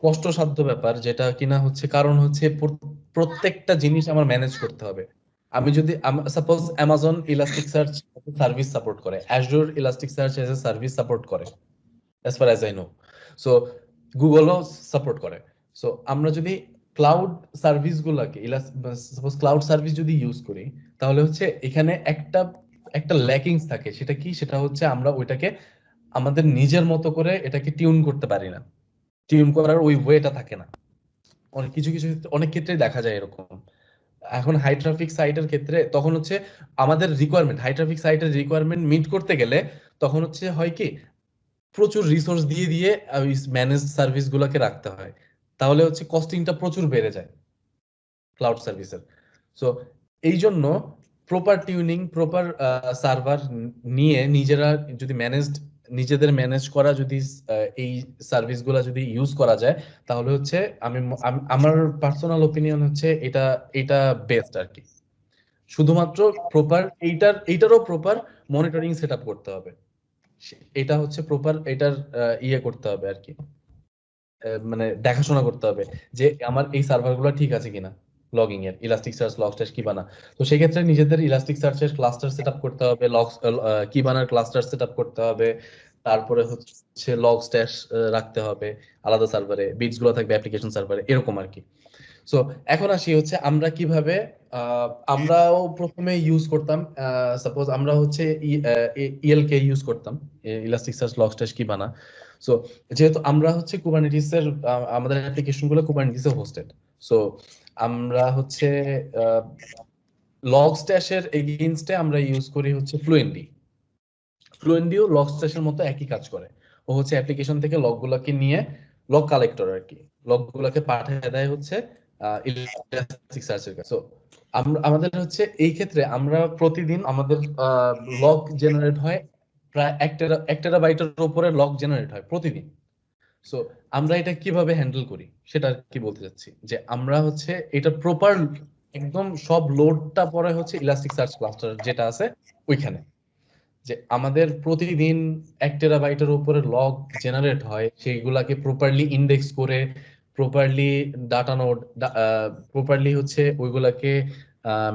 কষ্টসাধ্য ব্যাপার, যেটা কিনা হচ্ছে কারণ হচ্ছে প্রত্যেকটা জিনিস আমার ম্যানেজ করতে হবে। আমি যদি suppose Amazon elastic search service support করে, Azure elastic search as a service support করে as far as I know. So গুগলও সাপোর্ট করে। সো আমরা যদি ক্লাউড সার্ভিস গুলাকে সাপোজ ক্লাউড সার্ভিস যদি ইউজ করি, তাহলে হচ্ছে এখানে একটা ল্যাকিংস থাকে। সেটা কি, সেটা হচ্ছে আমরা ওইটাকে আমাদের নিজের মতো করে এটাকে টিউন করতে পারি না, টিউন করার ওই ওয়েটা থাকে না। অনেক কিছু অনেক ক্ষেত্রে দেখা যায় এরকম। এখন হাই ট্রাফিক সাইটের ক্ষেত্রে তখন হচ্ছে আমাদের রিকোয়ারমেন্ট, হাই ট্রাফিক সাইটের রিকোয়ারমেন্ট মিট করতে গেলে তখন হচ্ছে হয় কি, প্রচুর রিসোর্স দিয়ে দিয়ে ওই ম্যানেজ সার্ভিস গুলোকে রাখতে হয়, তাহলে হচ্ছে কস্টিংটা প্রচুর বেড়ে যায় ক্লাউড সার্ভিসের। সো এই জন্য প্রপার টিউনিং, প্রপার সার্ভার নিয়ে নিজেরা যদি নিজেদের ম্যানেজ করা যদি এই সার্ভিস গুলা যদি ইউজ করা যায়, তাহলে হচ্ছে আমার পার্সোনাল ওপিনিয়ন হচ্ছে এটা বেস্ট আর কি। শুধুমাত্র প্রপার এইটারও প্রপার মনিটরিং সেট আপ করতে হবে, এটা হচ্ছে প্রপার এটার ইয়ে করতে হবে আর কি, মানে দেখাশোনা করতে হবে যে আমার এই সার্ভার গুলো ঠিক আছে কিনা, লগিং এর ইলাস্টিক সার্চ, লগস্ট্যাশ, কিবানা। তো সেই ক্ষেত্রে নিজেদের ইলাস্টিক সার্চের ক্লাস্টার সেটআপ করতে হবে, কিবানার ক্লাস্টার সেটআপ করতে হবে, তারপরে হচ্ছে লগস্ট্যাশ রাখতে হবে আলাদা সার্ভারে, বিটস গুলো থাকবে অ্যাপ্লিকেশন সার্ভারে, এরকম আর কি। সো এখন আসি হচ্ছে আমরা কিভাবে, আমরাও প্রথমে ইউজ করতাম, সাপোজ আমরা হচ্ছে ইএলকে ইউজ করতাম, ইলাস্টিক সার্চ, লগস্ট্যাশ, কিবানা। সো যেহেতু আমরা হচ্ছে কুবারনেটিস এর আমাদের অ্যাপ্লিকেশন গুলো কুবারনেটিসে হোস্টেড, সো আমরা হচ্ছে লগস্ট্যাশের এগেইনস্টে আমরা ইউজ করি হচ্ছে ফ্লুয়েন্টিও লগস্ট্যাশের মতো একই কাজ করে। ও হচ্ছে অ্যাপ্লিকেশন থেকে লগ গুলোকে নিয়ে, লগ কালেক্টর আর কি, লগ গুলোকে পাঠিয়ে দেয় হচ্ছে ইলাস্টিক সার্চের কাছে। সো আমাদের হচ্ছে এই ক্ষেত্রে আমরা প্রতিদিন আমাদের লগ জেনারেট হয় প্রায় 1 টেরাবাইটের উপরে লগ জেনারেট হয় প্রতিদিন। সো আমরা এটা কিভাবে হ্যান্ডেল করি সেটা কি বলতে চাচ্ছি, যে আমরা হচ্ছে এটা প্রপার একদম সব লোডটা পরে হচ্ছে ইলাস্টিক সার্চ ক্লাস্টার যেটা আছে ওইখানে, যে আমাদের প্রতিদিন 1 টেরাবাইটের উপরে লগ জেনারেট হয়, সেইগুলাকে প্রপারলি ইন্ডেক্স করে প্রপারলি ডাটা নোড প্রপারলি হচ্ছে ওইগুলাকে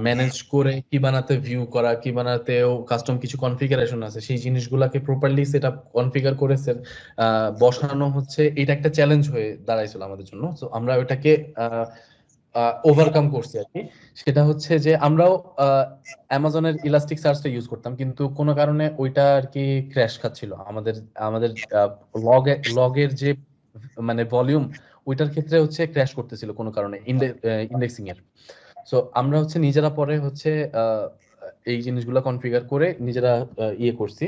ম্যানেজ করে কি বানাতে ভিউ করা, কি বানাতেও কাস্টম কিছু কনফিগারেশন আছে সেই জিনিসগুলাকে প্রপারলি সেট আপ কনফিগার করে বসানো হচ্ছে। এটা একটা চ্যালেঞ্জ হয়ে দাঁড়াইছিল আমাদের জন্য। সো আমরা ওইটাকে ওভারকাম করছি আর কি। সেটা হচ্ছে যে আমরাও অ্যামাজনের ইলাস্টিক সার্চটা ইউজ করতাম, কিন্তু কোনো কারণে ওইটা আর কি ক্র্যাশ খাচ্ছিল। আমাদের আমাদের লগের যে মানে ভলিউম ওইটার ক্ষেত্রে হচ্ছে ক্র্যাশ করতেছিল কোনো কারণে ইন্ডেক্সিং এর। সো আমরা হচ্ছে নিজেরা পরে হচ্ছে এই জিনিসগুলো কনফিগার করে নিজেরা ইয়ে করছি।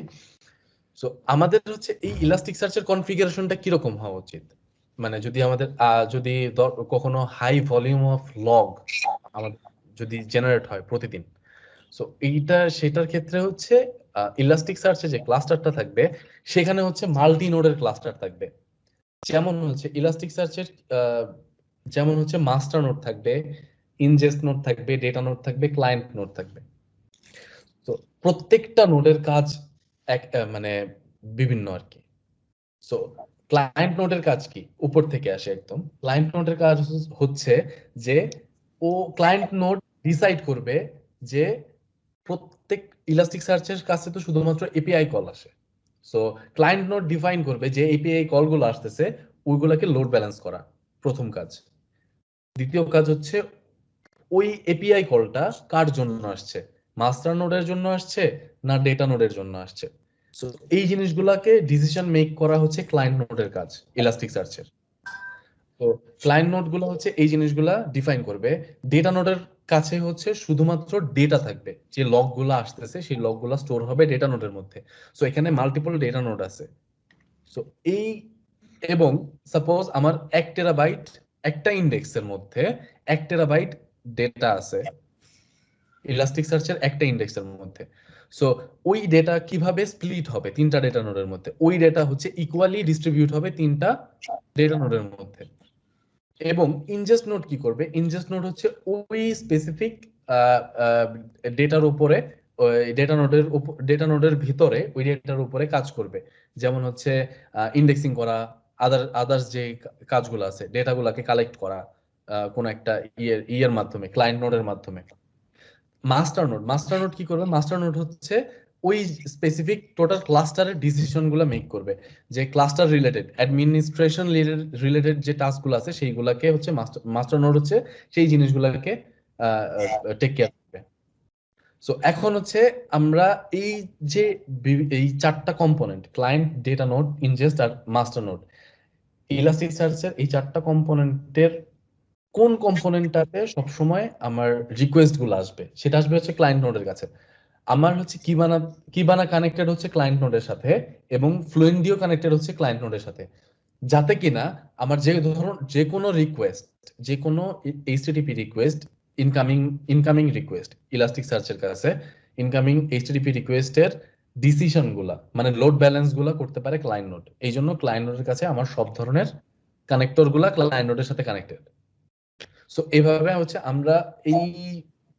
সো আমাদের হচ্ছে এই ইলাস্টিক সার্চের কনফিগারেশনটা কিরকম হওয়া উচিত, মানে যদি আমাদের যদি কখনো হাই ভলিউম অফ লগ আমাদের যদি জেনারেট হয় প্রতিদিন, সো এইটা সেটার ক্ষেত্রে হচ্ছে ইলাস্টিক সার্চে যে ক্লাস্টারটা থাকবে সেখানে হচ্ছে মাল্টি নোডের ক্লাস্টার থাকবে। যেমন হচ্ছে ইলাস্টিক সার্চের যেমন হচ্ছে মাস্টার নোড থাকবে, ইনজেস্ট নোড থাকবে, ডেটা নোড থাকবে, ক্লায়েন্ট নোড থাকবে। তো প্রত্যেকটা নোডের কাজ এক মানে বিভিন্ন আর কি। সো ক্লায়েন্ট নোডের কাজ কি, উপর থেকে আসে একদম। ক্লায়েন্ট নোডের কাজ হচ্ছে যে ও ক্লায়েন্ট নোড ডিসাইড করবে যে প্রত্যেক ইলাস্টিক সার্চের কাছে তো শুধুমাত্র এপিআই কল আসে। সো ক্লায়েন্ট নোড ডিফাইন করবে যে এপিআই কলগুলো আসতেছে ওইগুলোকে লোড ব্যালেন্স করা, প্রথম কাজ। দ্বিতীয় কাজ হচ্ছে ওই এপিআই কলটা কার জন্য আসছে, মাস্টার নোডের জন্য আসছে না ডেটা নোডের জন্য আসছে। সো এই জিনিসগুলাকে ডিসিশন মেক করা হচ্ছে ক্লায়েন্ট নোডের কাজ ইলাস্টিক সার্চের। তো ক্লায়েন্ট নোড গুলো হচ্ছে এই জিনিসগুলা ডিফাইন করবে। ডেটা নোডের কাছে হচ্ছে শুধুমাত্র ডেটা থাকবে, যে লগ গুলো আসতেছে সেই লগ গুলা স্টোর হবে ডেটা নোডের মধ্যে। সো এখানে মাল্টিপল ডেটা নোড আছে। সো এই এবং সাপোজ আমার 1 টেরাবাইট একটা ইন্ডেক্সের মধ্যে 1 টেরাবাইট ডেটা আছে ইলাস্টিক সার্চের একটা ইন্ডেক্সের মধ্যে। সো ওই ডেটা কিভাবে স্প্লিট হবে তিনটা ডেটা নোডের মধ্যে, ওই ডেটা হচ্ছে ইকুয়ালি ডিস্ট্রিবিউট হবে তিনটা ডেটা নোডের মধ্যে। এবং ইনজেস্ট নোড কি করবে, ইনজেস্ট নোড হচ্ছে ওই স্পেসিফিক ডেটার উপরে ডেটা নোডের ভিতরে ওই ডেটার উপরে কাজ করবে। যেমন হচ্ছে ইন্ডেক্সিং করা, আদার্স যে কাজগুলো আছে, ডেটাগুলোকে কালেক্ট করা কোন একটা ইয়ের মাধ্যমে, ক্লায়েন্ট নোডের মাধ্যমে। মাস্টার নোড কি করবে, মাস্টার নোড হচ্ছে ওই স্পেসিফিক টোটাল ক্লাস্টারের ডিসিশন গুলো মেক করবে, যে ক্লাস্টার রিলেটেড অ্যাডমিনিস্ট্রেশন রিলেটেড যে টাস্ক গুলো আছে সেইগুলাকে হচ্ছে মাস্টার নোড হচ্ছে সেই জিনিসগুলোকে টেক কেয়ার করবে। সো এখন হচ্ছে আমরা এই যে এই চারটা component, client, data node, ingest আর মাস্টার নোড, ইলাস্টিক সার্চের এই চারটা কম্পোনেন্টের কোন কম্পোনেন্টটাতে সবসময় আমার রিকোয়েস্ট গুলো আসবে, সেটা আসবে হচ্ছে ক্লায়েন্ট নোডের কাছে। আমার হচ্ছে কিবানা কানেক্টেড হচ্ছে ক্লায়েন্ট নোডের সাথে এবং ফ্লুয়েন্ডিও কানেক্টেড হচ্ছে ক্লায়েন্ট নোডের সাথে, যাতে কিনা আমার যে কোনো রিকোয়েস্ট, যে কোনো HTTP request, incoming request elastic সার্চের কাছে ইনকামিং এইচটিটিপি রিকোয়েস্টের ডিসিশন গুলা মানে লোড ব্যালেন্স গুলা করতে পারে ক্লায়েন্ট নোড। এই জন্য ক্লায়েন্ট নোডের কাছে আমার সব ধরনের কানেক্টর গুলা ক্লায়েন্ট নোডের সাথে কানেক্টেড। সো এইভাবে হচ্ছে আমরা এই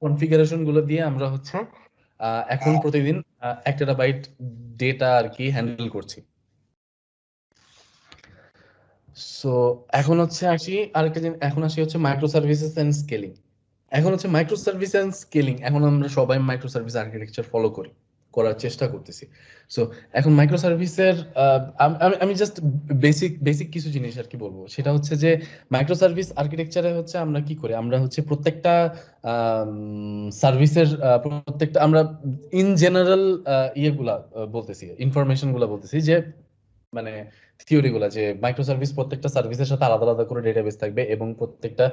কনফিগারেশন গুলো দিয়ে আমরা হচ্ছে এখন প্রতিদিন 1 টেরাবাইট ডেটা আর কি হ্যান্ডেল করছি। সো এখন হচ্ছে এখন আসি হচ্ছে মাইক্রো সার্ভিসেস এন্ড স্কেলিং। এখন হচ্ছে মাইক্রো সার্ভিস এন্ড স্কেলিং, এখন আমরা সবাই মাইক্রো সার্ভিস আর্কিটেকচার ফলো করার চেষ্টা করতেছি। সো এখন মাইক্রো সার্ভিসের আমি জাস্ট বেসিক কিছু জিনিস আর কি বলবো, সেটা হচ্ছে যে মাইক্রো সার্ভিস আর্কিটেকচারে হচ্ছে আমরা কি করি, আমরা হচ্ছে প্রত্যেকটা সার্ভিসের প্রত্যেকটা আমরা ইন জেনারেল ইয়েগুলা বলতেছি, ইনফরমেশন গুলা বলতেছি, যে মানে থিওরি গুলা, যে মাইক্রো সার্ভিস প্রত্যেকটা সার্ভিসের সাথে আলাদা আলাদা করে ডেটাবেস থাকবে এবং প্রত্যেকটা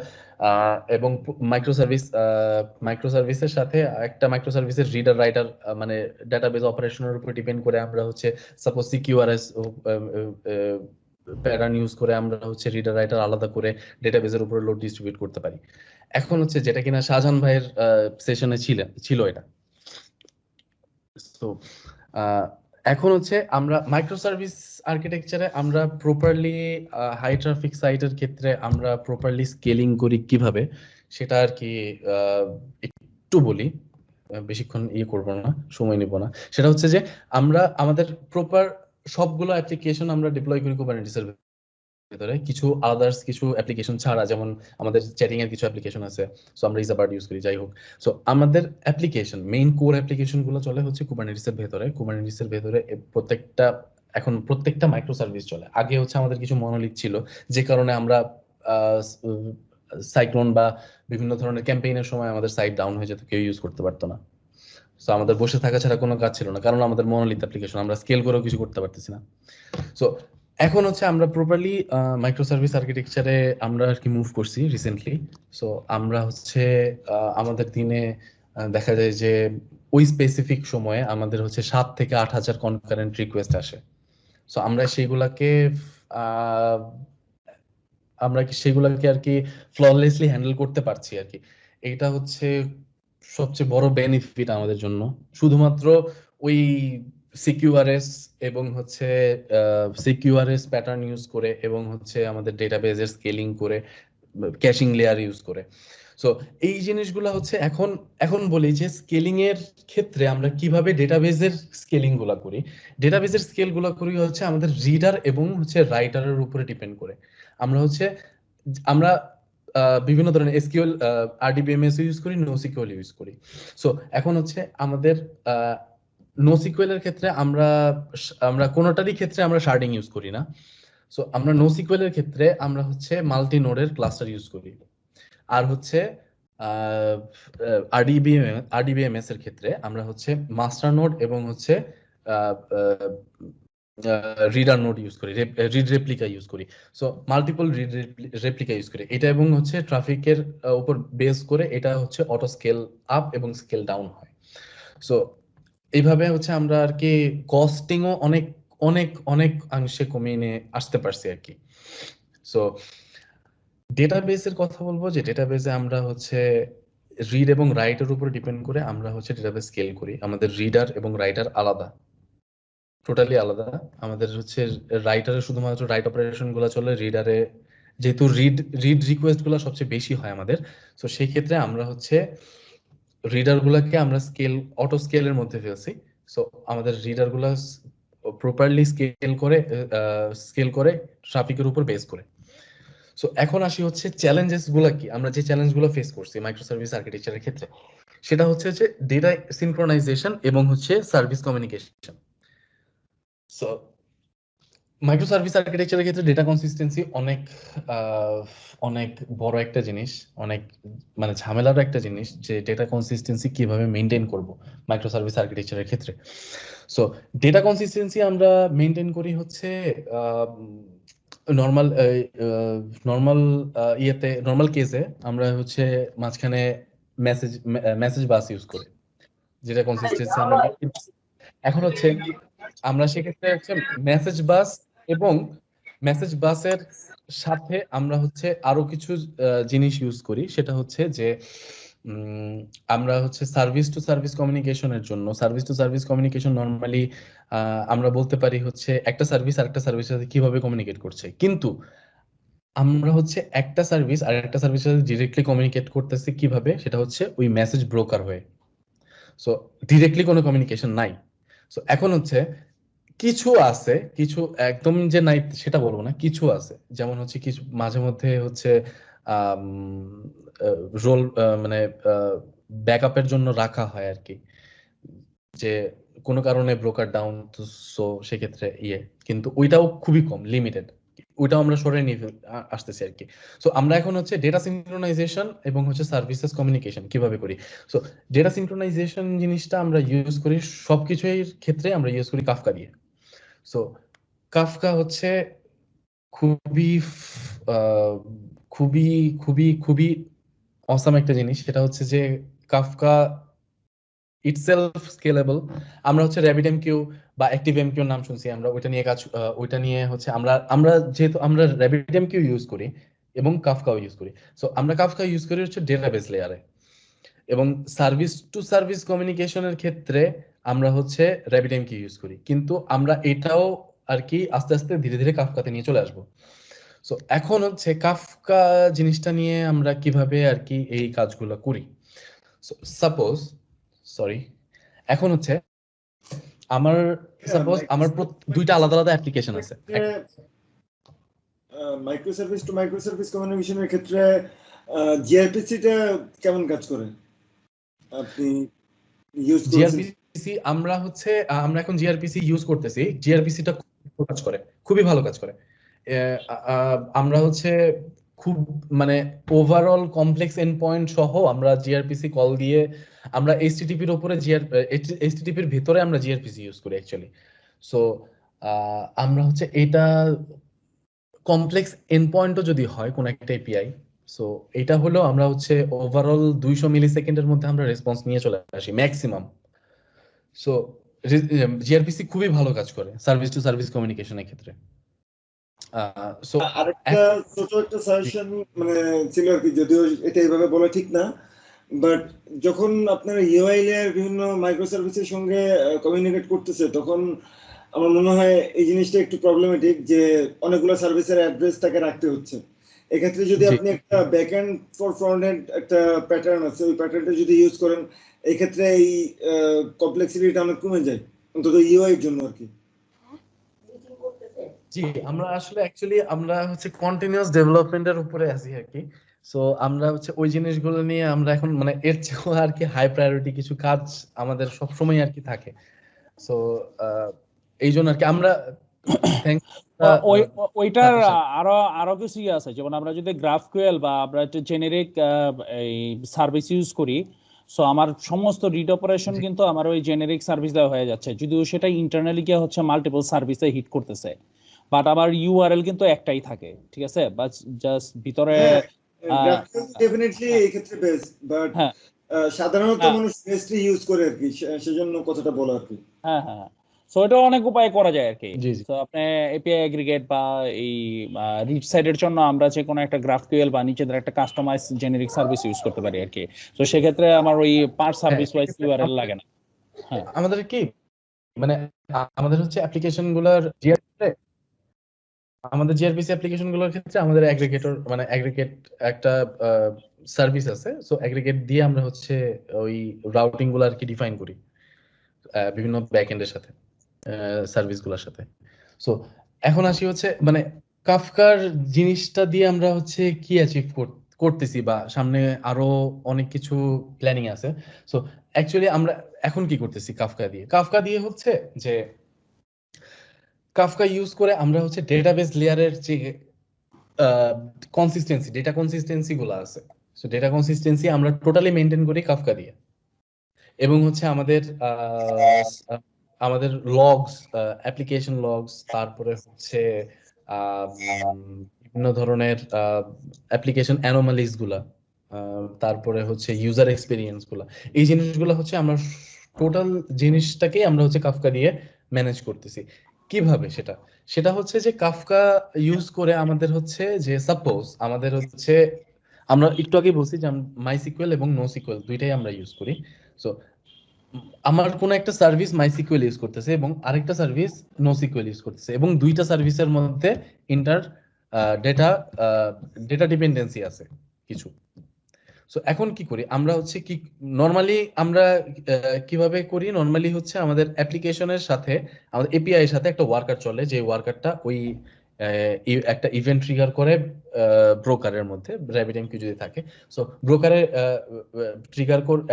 এবং মাইক্রো সার্ভিসের সাথে একটা মাইক্রো সার্ভিসের রিডার রাইটার মানে ডেটাবেস অপারেশনের উপর ডিপেন্ড করে আমরা হচ্ছে সাপোজ সিকিউআরএস প্যাটার্ন ইউজ করে আমরা হচ্ছে রিডার রাইটার আলাদা করে ডেটাবেজের উপরে লোড ডিস্ট্রিবিউট করতে পারি। এখন হচ্ছে যেটা কিনা শাহজাহান ভাইয়ের সেশনে ছিল এটা। তো এখন হচ্ছে আমরা মাইক্রো সার্ভিস আর্কিটেকচারে আমরা প্রপারলি হাই ট্রাফিক সাইটের ক্ষেত্রে আমরা প্রপারলি স্কেলিং করি কিভাবে, সেটা আর কি একটু বলি, বেশিক্ষণ করব না, সময় নিব না। সেটা হচ্ছে যে আমরা আমাদের প্রপার সবগুলো অ্যাপ্লিকেশন আমরা ডিপ্লয় করি কুবারনেটিসের ভিতরে, কিছু আদার্স কিছু অ্যাপ্লিকেশন ছাড়া, যেমন আমাদের চ্যাটিং এর কিছু অ্যাপ্লিকেশন আছে, সো আমরা ইজাবার্ড ইউজ করি, যাই হোক। সো আমাদের অ্যাপ্লিকেশন মেইন কোর অ্যাপ্লিকেশন গুলো চলে হচ্ছে কুবারনেটিসের ভেতরে। কুবারনেটিসের ভেতরে প্রত্যেকটা মাইক্রো সার্ভিস চলে। আগে হচ্ছে আমাদের কিছু মনোলিথ ছিল, যে কারণে আমরা সাইক্লোন বা বিভিন্ন ধরনের ক্যাম্পেইনের সময় আমাদের সাইট ডাউন হয়ে যেত, কেউ ইউজ করতে পারতো না। সো আমাদের বসে থাকা ছাড়া কোনো কাজ ছিল না, কারণ আমাদের মনোলিথ অ্যাপ্লিকেশন, আমরা স্কেল করেও কিছু করতে পারতেছি না। সো এখন হচ্ছে আমরা প্রপারলি মাইক্রো সার্ভিস আর্কিটেকচারে আমরা আর কি মুভ করছি রিসেন্টলি। সো আমরা হচ্ছে আমাদের দিনে দেখা যায় যে ওই স্পেসিফিক সময়ে আমাদের হচ্ছে 7 থেকে 8,000 কনকারেন্ট রিকোয়েস্ট আসে। সো আমরা সেগুলাকে আর কি ফ্ললেসলি হ্যান্ডেল করতে পারছি আর কি। এটা হচ্ছে সবচেয়ে বড় বেনিফিট আমাদের জন্য। শুধুমাত্র ওই সিকিউআরএস এবং হচ্ছে সিকিউআরএস প্যাটার্ন ইউজ করে এবং হচ্ছে আমাদের ডেটাবেজের স্কেলিং করে, ক্যাশিং লেয়ার ইউজ করে। সো এই জিনিসগুলো হচ্ছে এখন বলি যে স্কেলিং এর ক্ষেত্রে আমরা কিভাবে ডেটাবেজের স্কেলিং গুলা করি। ডেটাবেজের স্কেল গুলা করি হচ্ছে আমাদের রিডার এবং হচ্ছে রাইটারের উপরে ডিপেন্ড করে। আমরা বিভিন্ন ধরনের এসকিউএল, আরডিবিএমএস ইউজ করি, নোসিকিউএল ইউজ করি। সো এখন হচ্ছে আমাদের নোসিকিউএল এর ক্ষেত্রে আমরা কোনোটারই ক্ষেত্রে আমরা শার্ডিং ইউজ করি না। সো আমরা নোসিকিউএল এর ক্ষেত্রে আমরা হচ্ছে মাল্টি নোডের ক্লাস্টার ইউজ করি। আর হচ্ছে আরডিবিএমএস এর ক্ষেত্রে আমরা হচ্ছে মাস্টার নোড এবং হচ্ছে রিডার নোড ইউজ করি, রিড রেপ্লিকা ইউজ করি। So multiple read replica use করি। এটা এবং হচ্ছে ট্রাফিকের উপর বেস করে এটা হচ্ছে অটো স্কেল আপ এবং স্কেল ডাউন হয়। সো এইভাবে হচ্ছে আমরা আর কি কস্টিংও অনেক অনেক অনেক অংশে কমিয়ে নিয়ে আসতে পারছি আর কি। সো ডেটাবেসের কথা বলবো যে ডেটাবেসে আমরা হচ্ছে রিড এবং রাইটের উপর ডিপেন্ড করে আমরা হচ্ছে ডেটাবেস স্কেল করি। আমাদের রিডার এবং রাইটার আলাদা, টোটালি আলাদা। আমাদের হচ্ছে রাইটারে শুধুমাত্র রাইট অপারেশন গুলো চলে, রিডারে যেহেতু রিড রিকোয়েস্ট গুলো সবচেয়ে বেশি হয় আমাদের, তো সেই ক্ষেত্রে আমরা হচ্ছে রিডার গুলাকে আমরা অটো স্কেলের মধ্যে ফেলছি। সো আমাদের রিডার গুলা প্রপারলি স্কেল করে ট্রাফিকের উপর বেস করে। সো এখন আসি হচ্ছে চ্যালেঞ্জেস গুলা কি, আমরা যে চ্যালেঞ্জ গুলো ফেস করছি মাইক্রো সার্ভিস আর্কিটেকচারের ক্ষেত্রে, সেটা হচ্ছে যে ডেটা সিনক্রোনাইজেশন এবং হচ্ছে service communication. So micro service আর্কিটেকচারের ক্ষেত্রে ডেটা কনসিস্টেন্সি অনেক বড় একটা জিনিস, অনেক মানে ঝামেলার একটা জিনিস, যে ডেটা কনসিস্টেন্সি কিভাবে মেনটেন করব মাইক্রো সার্ভিস আর্কিটেকচারের ক্ষেত্রে। সো ডেটা কনসিস্টেন্সি আমরা মেনটেন করি হচ্ছে নর্মাল কেসে আমরা হচ্ছে মাঝখানে মেসেজ বাস ইউজ করি, যেটা কনসিস্টেন্সি আমরা এখন হচ্ছে আমরা সেক্ষেত্রে হচ্ছে মেসেজ বাস এবং মেসেজ বাসের সাথে আমরা হচ্ছে আরো কিছু জিনিস ইউজ করি। সেটা হচ্ছে যে আমরা হচ্ছে সার্ভিস টু সার্ভিস কমিউনিকেশনের জন্য, service to service communication normally আমরা বলতে পারি হচ্ছে একটা সার্ভিস আর একটা সার্ভিসের সাথে কিভাবে কমিউনিকেট করছে, কিন্তু আমরা হচ্ছে একটা সার্ভিস আর একটা সার্ভিসের সাথে ডিরেক্টলি কমিউনিকেট করতেছি কিভাবে, সেটা হচ্ছে ওই মেসেজ ব্রোকার হয়ে। সো ডিরেক্টলি কোনো কমিউনিকেশন নাই। সো এখন হচ্ছে কিছু আছে, কিছু একদম যে নাই সেটা বলবো না, কিছু আছে, যেমন হচ্ছে কিছু মাঝে মধ্যে হচ্ছে রোল মানে ব্যাকআপের জন্য রাখা হয় আর কি, যে কোনো কারণে ব্রোকার ডাউন, তো সো সেক্ষেত্রে কিন্তু ওইটাও খুবই কম, লিমিটেড, ওইটাও আমরা সরে নিয়ে আসতেছি আর কি। সো আমরা এখন হচ্ছে ডেটা সিনক্রোনাইজেশন এবং হচ্ছে সার্ভিসেস কমিউনিকেশন কিভাবে করি। সো ডেটা সিনক্রোনাইজেশন জিনিসটা আমরা ইউজ করি সবকিছুর ক্ষেত্রে, আমরা ইউজ করি কাফকা দিয়ে। সো কাফকা হচ্ছে খুবই খুবই খুবই খুবই অসাম একটা জিনিস। সেটা হচ্ছে যে কাফকা ইটসেলফ স্কেলেবল। আমরা হচ্ছে RabbitMQ বা ActiveMQ নাম শুনছি আমরা, ওইটা নিয়ে হচ্ছে আমরা যেহেতু আমরা RabbitMQ ইউজ করি এবং কাফকাও ইউজ করি, সো আমরা কাফকা ইউজ করি হচ্ছে ডেটাবেস লেয়ারে, এবং সার্ভিস টু সার্ভিস কমিউনিকেশনের ক্ষেত্রে আমরা হচ্ছে RabbitMQ ইউজ করি, কিন্তু আমরা এটাও আর কি আস্তে আস্তে ধীরে ধীরে কাফকাতে নিয়ে চলে আসবো। সো এখন হচ্ছে কাফকা জিনিসটা নিয়ে আমরা কিভাবে আর কি এই কাজগুলো করি। সাপোজ এখন হচ্ছে আমার দুইটা আলাদা আলাদা অ্যাপ্লিকেশন আছে। Micro service to micro service কমিউনিকেশনের ক্ষেত্রে জিআরপিসিটা কেমন কাজ করে আপনি ইউজ করছেন? জিআরপিসি আমরা এখন জিআরপিসি ইউজ করতেছি। জিআরপিসিটা কাজ করে, খুবই ভালো কাজ করে। আমরা হচ্ছে খুব মানে ওভারঅল কমপ্লেক্স এন্ড পয়েন্ট সহ আমরা জিআরপিসি কল দিয়ে আমরা এইচটিটিপির উপরে এইচটিটিপির ভিতরে আমরা জিআরপিসি ইউজ করি অ্যাকচুয়ালি। সো আমরা হচ্ছে এটা কমপ্লেক্স এন্ড পয়েন্টও যদি হয় কোন একটা এপিআই, সো এটা হলো আমরা হচ্ছে ওভারঅল 200 মিলি সেকেন্ডের মধ্যে আমরা রেসপন্স নিয়ে চলে আসি ম্যাক্সিমাম। সো জিআরপিসি খুবই ভালো কাজ করে সার্ভিস টু সার্ভিস কমিউনিকেশনের ক্ষেত্রে। সো আরেকটা ছোট একটা সাজেশন মানে ছিল আর কি, যদিও এটা এইভাবে বলা ঠিক না, বাট যখন আপনার ইউআই লেয়ার বিভিন্ন মাইক্রো সার্ভিসের সঙ্গে কমিউনিকেট করতেছে, তখন আমার মনে হয় এই জিনিসটা একটু প্রবলেমেটিক যে অনেকগুলো সার্ভিসের অ্যাড্রেস তাকে রাখতে হচ্ছে। এক্ষেত্রে যদি আপনি একটা ব্যাকএন্ড ফর ফ্রন্ট এন্ড একটা প্যাটার্ন আছে, ওই প্যাটার্নটা যদি ইউজ করেন, এই ক্ষেত্রে এই কমপ্লেক্সিটিটা অনেক কমে যায়, অন্তত ইউআই এর জন্য আর কি। জি, আমরা আসলে অ্যাকচুয়ালি আমরা হচ্ছে কন্টিনিউয়াস ডেভেলপমেন্টের উপরে আছি আর কি। সো আমরা হচ্ছে ওই জিনিসগুলো নিয়ে আমরা এখন মানে এর চেয়েও আর কি হাই প্রায়োরিটি কিছু কাজ আমাদের সব সময় আর কি থাকে। সো এই জন্য আর কি আমরা ওইটার আরো কিছু আছে, যেমন আমরা যদি GraphQL বা আমরা একটা জেনেরিক এই সার্ভিস ইউজ করি, সো আমার সমস্ত রিড অপারেশন কিন্তু আমার ওই জেনেরিক সার্ভিস দেওয়া হয়ে যাচ্ছে, যদিও সেটা ইন্টারনালি গিয়ে হচ্ছে মাল্টিপল সার্ভিসে হিট করতেছে, বাট আবার ইউআরএল কিন্তু একটাই থাকে, ঠিক আছে? বা জাস্ট ভিতরে ডেফিনেটলি এই ক্ষেত্রে বেস্ট, বাট সাধারণত মানুষ বেস্টলি ইউজ করে আর কি, সেজন্য কথাটা বলা আর কি। হ্যাঁ হ্যাঁ, সো এটা অনেক উপায় করা যায় আর কি। তো আপনি এপিআই এগ্রিগেট বা এই রিচ সাইডের জন্য আমরা যে কোনো একটা GraphQL বা নিজেদের একটা কাস্টমাইজ জেনেরিক সার্ভিস ইউজ করতে পারি আর কি। তো সেক্ষেত্রে আমার ওই পার সার্ভিস ওয়াইজ ইউআরএল লাগে না। হ্যাঁ, আমাদের কি মানে আমাদের হচ্ছে অ্যাপ্লিকেশনগুলোর জিআরপিসি অ্যাপ্লিকেশনগুলোর ক্ষেত্রে আমাদের অ্যাগ্রিগেট একটা সার্ভিস আছে। সো অ্যাগ্রিগেট দিয়ে আমরা হচ্ছে ওই রাউটিং গুলো আর কি ডিফাইন করি বিভিন্ন ব্যাকএন্ডের সাথে, সার্ভিসগুলোর সাথে। সো এখন আসি হচ্ছে মানে কাফকার জিনিসটা দিয়ে আমরা হচ্ছে কি অ্যাচিভ করতেছি বা সামনে আরো অনেক কিছু প্ল্যানিং আছে। সো অ্যাকচুয়ালি আমরা এখন কি করতেছি কাফকা দিয়ে হচ্ছে যে কাফকা ইউজ করে আমরা হচ্ছে ডেটাবেস লেয়ারের যে ডেটা কনসিস্টেন্সি গুলো আছে, সো ডেটা কনসিস্টেন্সি আমরা টোটালি মেনটেন করি কাফকা দিয়ে। এবং হচ্ছে আমাদের লগস, অ্যাপ্লিকেশন লগস, তারপরে হচ্ছে বিভিন্ন ধরনের অ্যাপ্লিকেশন অ্যানোমালিস গুলা, তারপরে হচ্ছে ইউজার এক্সপিরিয়েন্স গুলা, এই জিনিসগুলো হচ্ছে আমরা টোটাল জিনিসটাকে আমরা হচ্ছে কাফকা দিয়ে ম্যানেজ করতেছি। কিভাবে সেটা হচ্ছে যে কাফকা ইউজ করে আমাদের হচ্ছে যে সাপোজ আমাদের হচ্ছে আমরা একটু আগে বলছি যে মাইসিকিউএল এবং নোসিকিউএল দুইটাই আমরা ইউজ করি। সো আমার কোন একটা সার্ভিস মাইসিকিউএল ইউজ করতেছে এবং আরেকটা সার্ভিস নোসিকিউএল ইউজ করতেছে, এবং দুইটা সার্ভিসের মধ্যে ডেটা ডিপেন্ডেন্সি আছে কিছু। সো এখন কি করি আমরা হচ্ছে কি নরমালি আমরা কিভাবে করি, নরমালি হচ্ছে আমাদের অ্যাপ্লিকেশনের সাথে আমাদের এপিআই এর সাথে একটা ওয়ার্কার চলে, যে ওয়ার্কারটা ওই একটা ইভেন্ট ট্রিগার করে ব্রোকারের মধ্যে RabbitMQ যদি থাকে। সো ব্রোকারের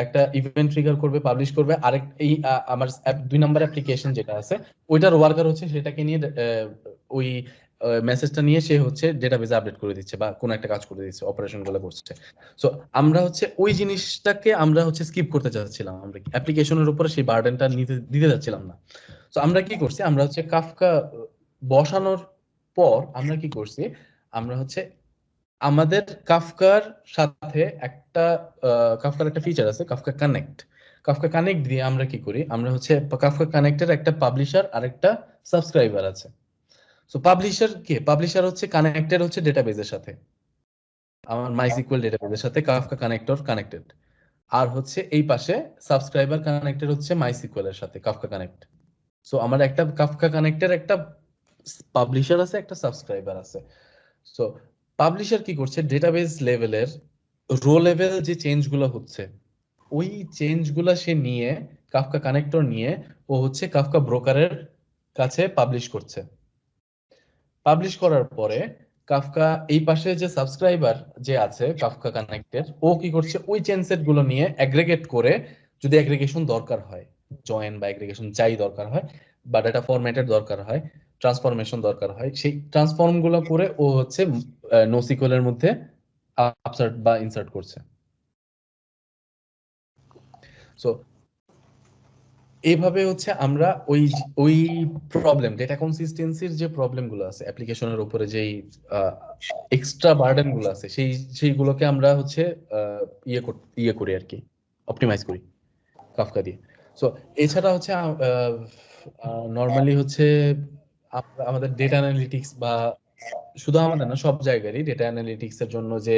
একটা ইভেন্ট ট্রিগার করবে, পাবলিশ করবে, আরেক এই আমার 2 নাম্বার অ্যাপ্লিকেশন যেটা আছে ওইটার ওয়ার্কার হচ্ছে সেটাকে নিয়ে ওই মেসেজটা নিয়ে সে হচ্ছে ডেটাবেসে আপডেট করে দিচ্ছে বা কোনো একটা কাজ করে দিচ্ছে, অপারেশন গুলো করছে। সো আমরা হচ্ছে ওই জিনিসটাকে আমরা হচ্ছে স্কিপ করতে চাচ্ছিলাম, আমরা অ্যাপ্লিকেশনের উপরে সেই বার্ডেনটা দিতে যাচ্ছিলাম না। সো আমরা কি করছি, আমরা হচ্ছে কাফকা বসানোর পর আমরা কি করছি, আমরা হচ্ছে আমাদের কাফকার সাথে কাফকার একটা ফিচার আছে কাফকা কাফকা কানেক্ট দিয়ে আমরা কি করি, আমরা হচ্ছে কাফকা কানেক্টের একটা পাবলিশার আর একটা সাবস্ক্রাইবার আছে। সো পাবলিশার কে, পাবলিশার হচ্ছে কানেক্টেড হচ্ছে ডেটাবেজের সাথে, আমার মাইসিকুয়েল ডেটাবেজের সাথে কাফকা কানেক্টর কানেক্টেড, আর হচ্ছে এই পাশে সাবস্ক্রাইবার কানেক্টেড হচ্ছে মাইসিকুয়েলের সাথে কাফকা কানেক্ট। সো আমার একটা কাফকা কানেক্টের একটা পাবলিশার আছে, একটা সাবস্ক্রাইবার আছে। সো পাবলিশার কি করছে, ডেটাবেজ লেভেলের রো লেভেল যে চেঞ্জগুলো হচ্ছে ওই চেঞ্জগুলো সে নিয়ে কাফকা কানেক্টর নিয়ে ও হচ্ছে কাফকা ব্রোকারের কাছে পাবলিশ করছে। পাবলিশ করার পরে কাফকা এই পাশে যে সাবস্ক্রাইবার যে আছে কাফকা কানেক্টের, ও কি করছে ওই চেঞ্জ সেট গুলো নিয়ে অ্যাগ্রিগেট করে, যদি অ্যাগ্রিগেশন দরকার হয়, জয়েন বা অ্যাগ্রিগেশন যাই দরকার হয়, বা ডাটা ফরম্যাটের দরকার হয়, ট্রান্সফরমেশন দরকার হয়, সেই ট্রান্সফর্ম গুলো করে ও হচ্ছে নোসিকুয়েলের মধ্যে আপসার্ট বা ইনসার্ট করছে। সো এইভাবে হচ্ছে আমরা ওই প্রবলেম, ডেটা কনসিস্টেন্সির যে প্রবলেম গুলো আছে অ্যাপ্লিকেশনের উপরে, যেই এক্সট্রা বার্ডেন গুলো আছে, সেইগুলোকে আমরা হচ্ছে ইয়ে করি আর কি, অপটিমাইজ করি কাফকা দিয়ে। সো এছাড়া হচ্ছে নর্মালি হচ্ছে আমাদের ডেটা অ্যানালিটিক্স, বা শুধু আমাদের না, সব জায়গারই ডেটা অ্যানালিটিক্স এর জন্য যে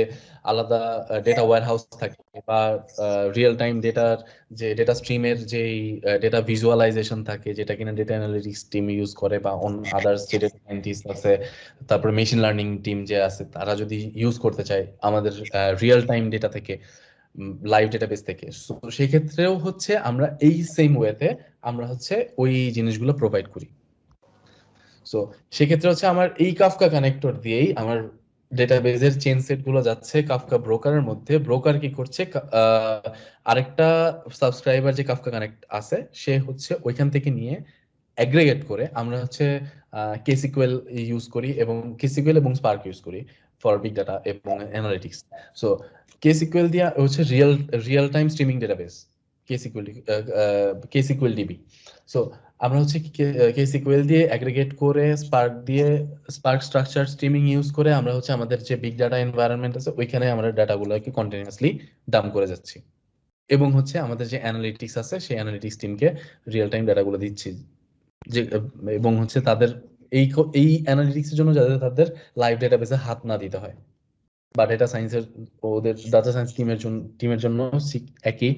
আলাদা ডেটা ওয়্যারহাউস থাকে, বা রিয়েল টাইম ডেটার যে ডেটা স্ট্রিমের যেই ডেটা ভিজুয়ালাইজেশন থাকে, যেটা কিনা ডেটা অ্যানালিটিক্স টিম ইউজ করে, বা আদার্স যে ডেটা সায়েন্টিস্ট আছে, তারপরে মেশিন লার্নিং টিম যে আছে, তারা যদি ইউজ করতে চায় আমাদের রিয়েল টাইম ডেটা থেকে, লাইভ ডেটাবেস থেকে, সেই ক্ষেত্রেও হচ্ছে আমরা এই সেম ওয়েতে আমরা হচ্ছে ওই জিনিসগুলো প্রোভাইড করি। সো সেক্ষেত্রে হচ্ছে আমার এই কাফকা কানেক্টর দিয়েই আমার ডেটাবেজের চেইন সেট গুলো যাচ্ছে কাফকা ব্রোকারের মধ্যে। ব্রোকার কি করছে, আরেকটা সাবস্ক্রাইবার যে কাফকা কানেক্ট আছে সে হচ্ছে ওইখান থেকে নিয়ে অ্যাগ্রিগেট করে, আমরা হচ্ছে কেসিকুয়েল ইউজ করি, এবং কেসিকুয়েল এবং স্পার্ক ইউজ করি ফর বিগ ডাটা এবং অ্যানালিটিক্স। সো কেসিকুয়েল দিয়ে হচ্ছে real time streaming database, KSQL DB. So আমরা হচ্ছে কেসিকুয়েল দিয়ে অ্যাগ্রিগেট করে, স্পার্ক স্ট্রাকচার স্ট্রিমিং ইউজ করে আমরা হচ্ছে আমাদের যে বিগ ডাটা এনভায়রনমেন্ট আছে ওইখানে আমরা ডাটাগুলোকে কন্টিনিউয়াসলি ডাম্প করে যাচ্ছি, এবং হচ্ছে আমাদের যে অ্যানালিটিক্স আছে সেই অ্যানালিটিক্স টিমকে রিয়েল টাইম ডাটাগুলো দিচ্ছি, যে এবং হচ্ছে তাদের এই অ্যানালিটিক্সের জন্য যাতে তাদের লাইভ ডেটাবেসে হাত না দিতে হয়, বা ডেটা সায়েন্সের ওদের ডাটা সায়েন্স টিমের জন্য একই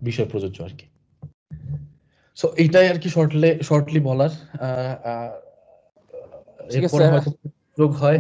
বিষয় প্রযোজ্য আর কি। সো এইটাই আর কি শর্টলি বলার। ঠিক আছে। এরপরে হয়তো যোগ হয়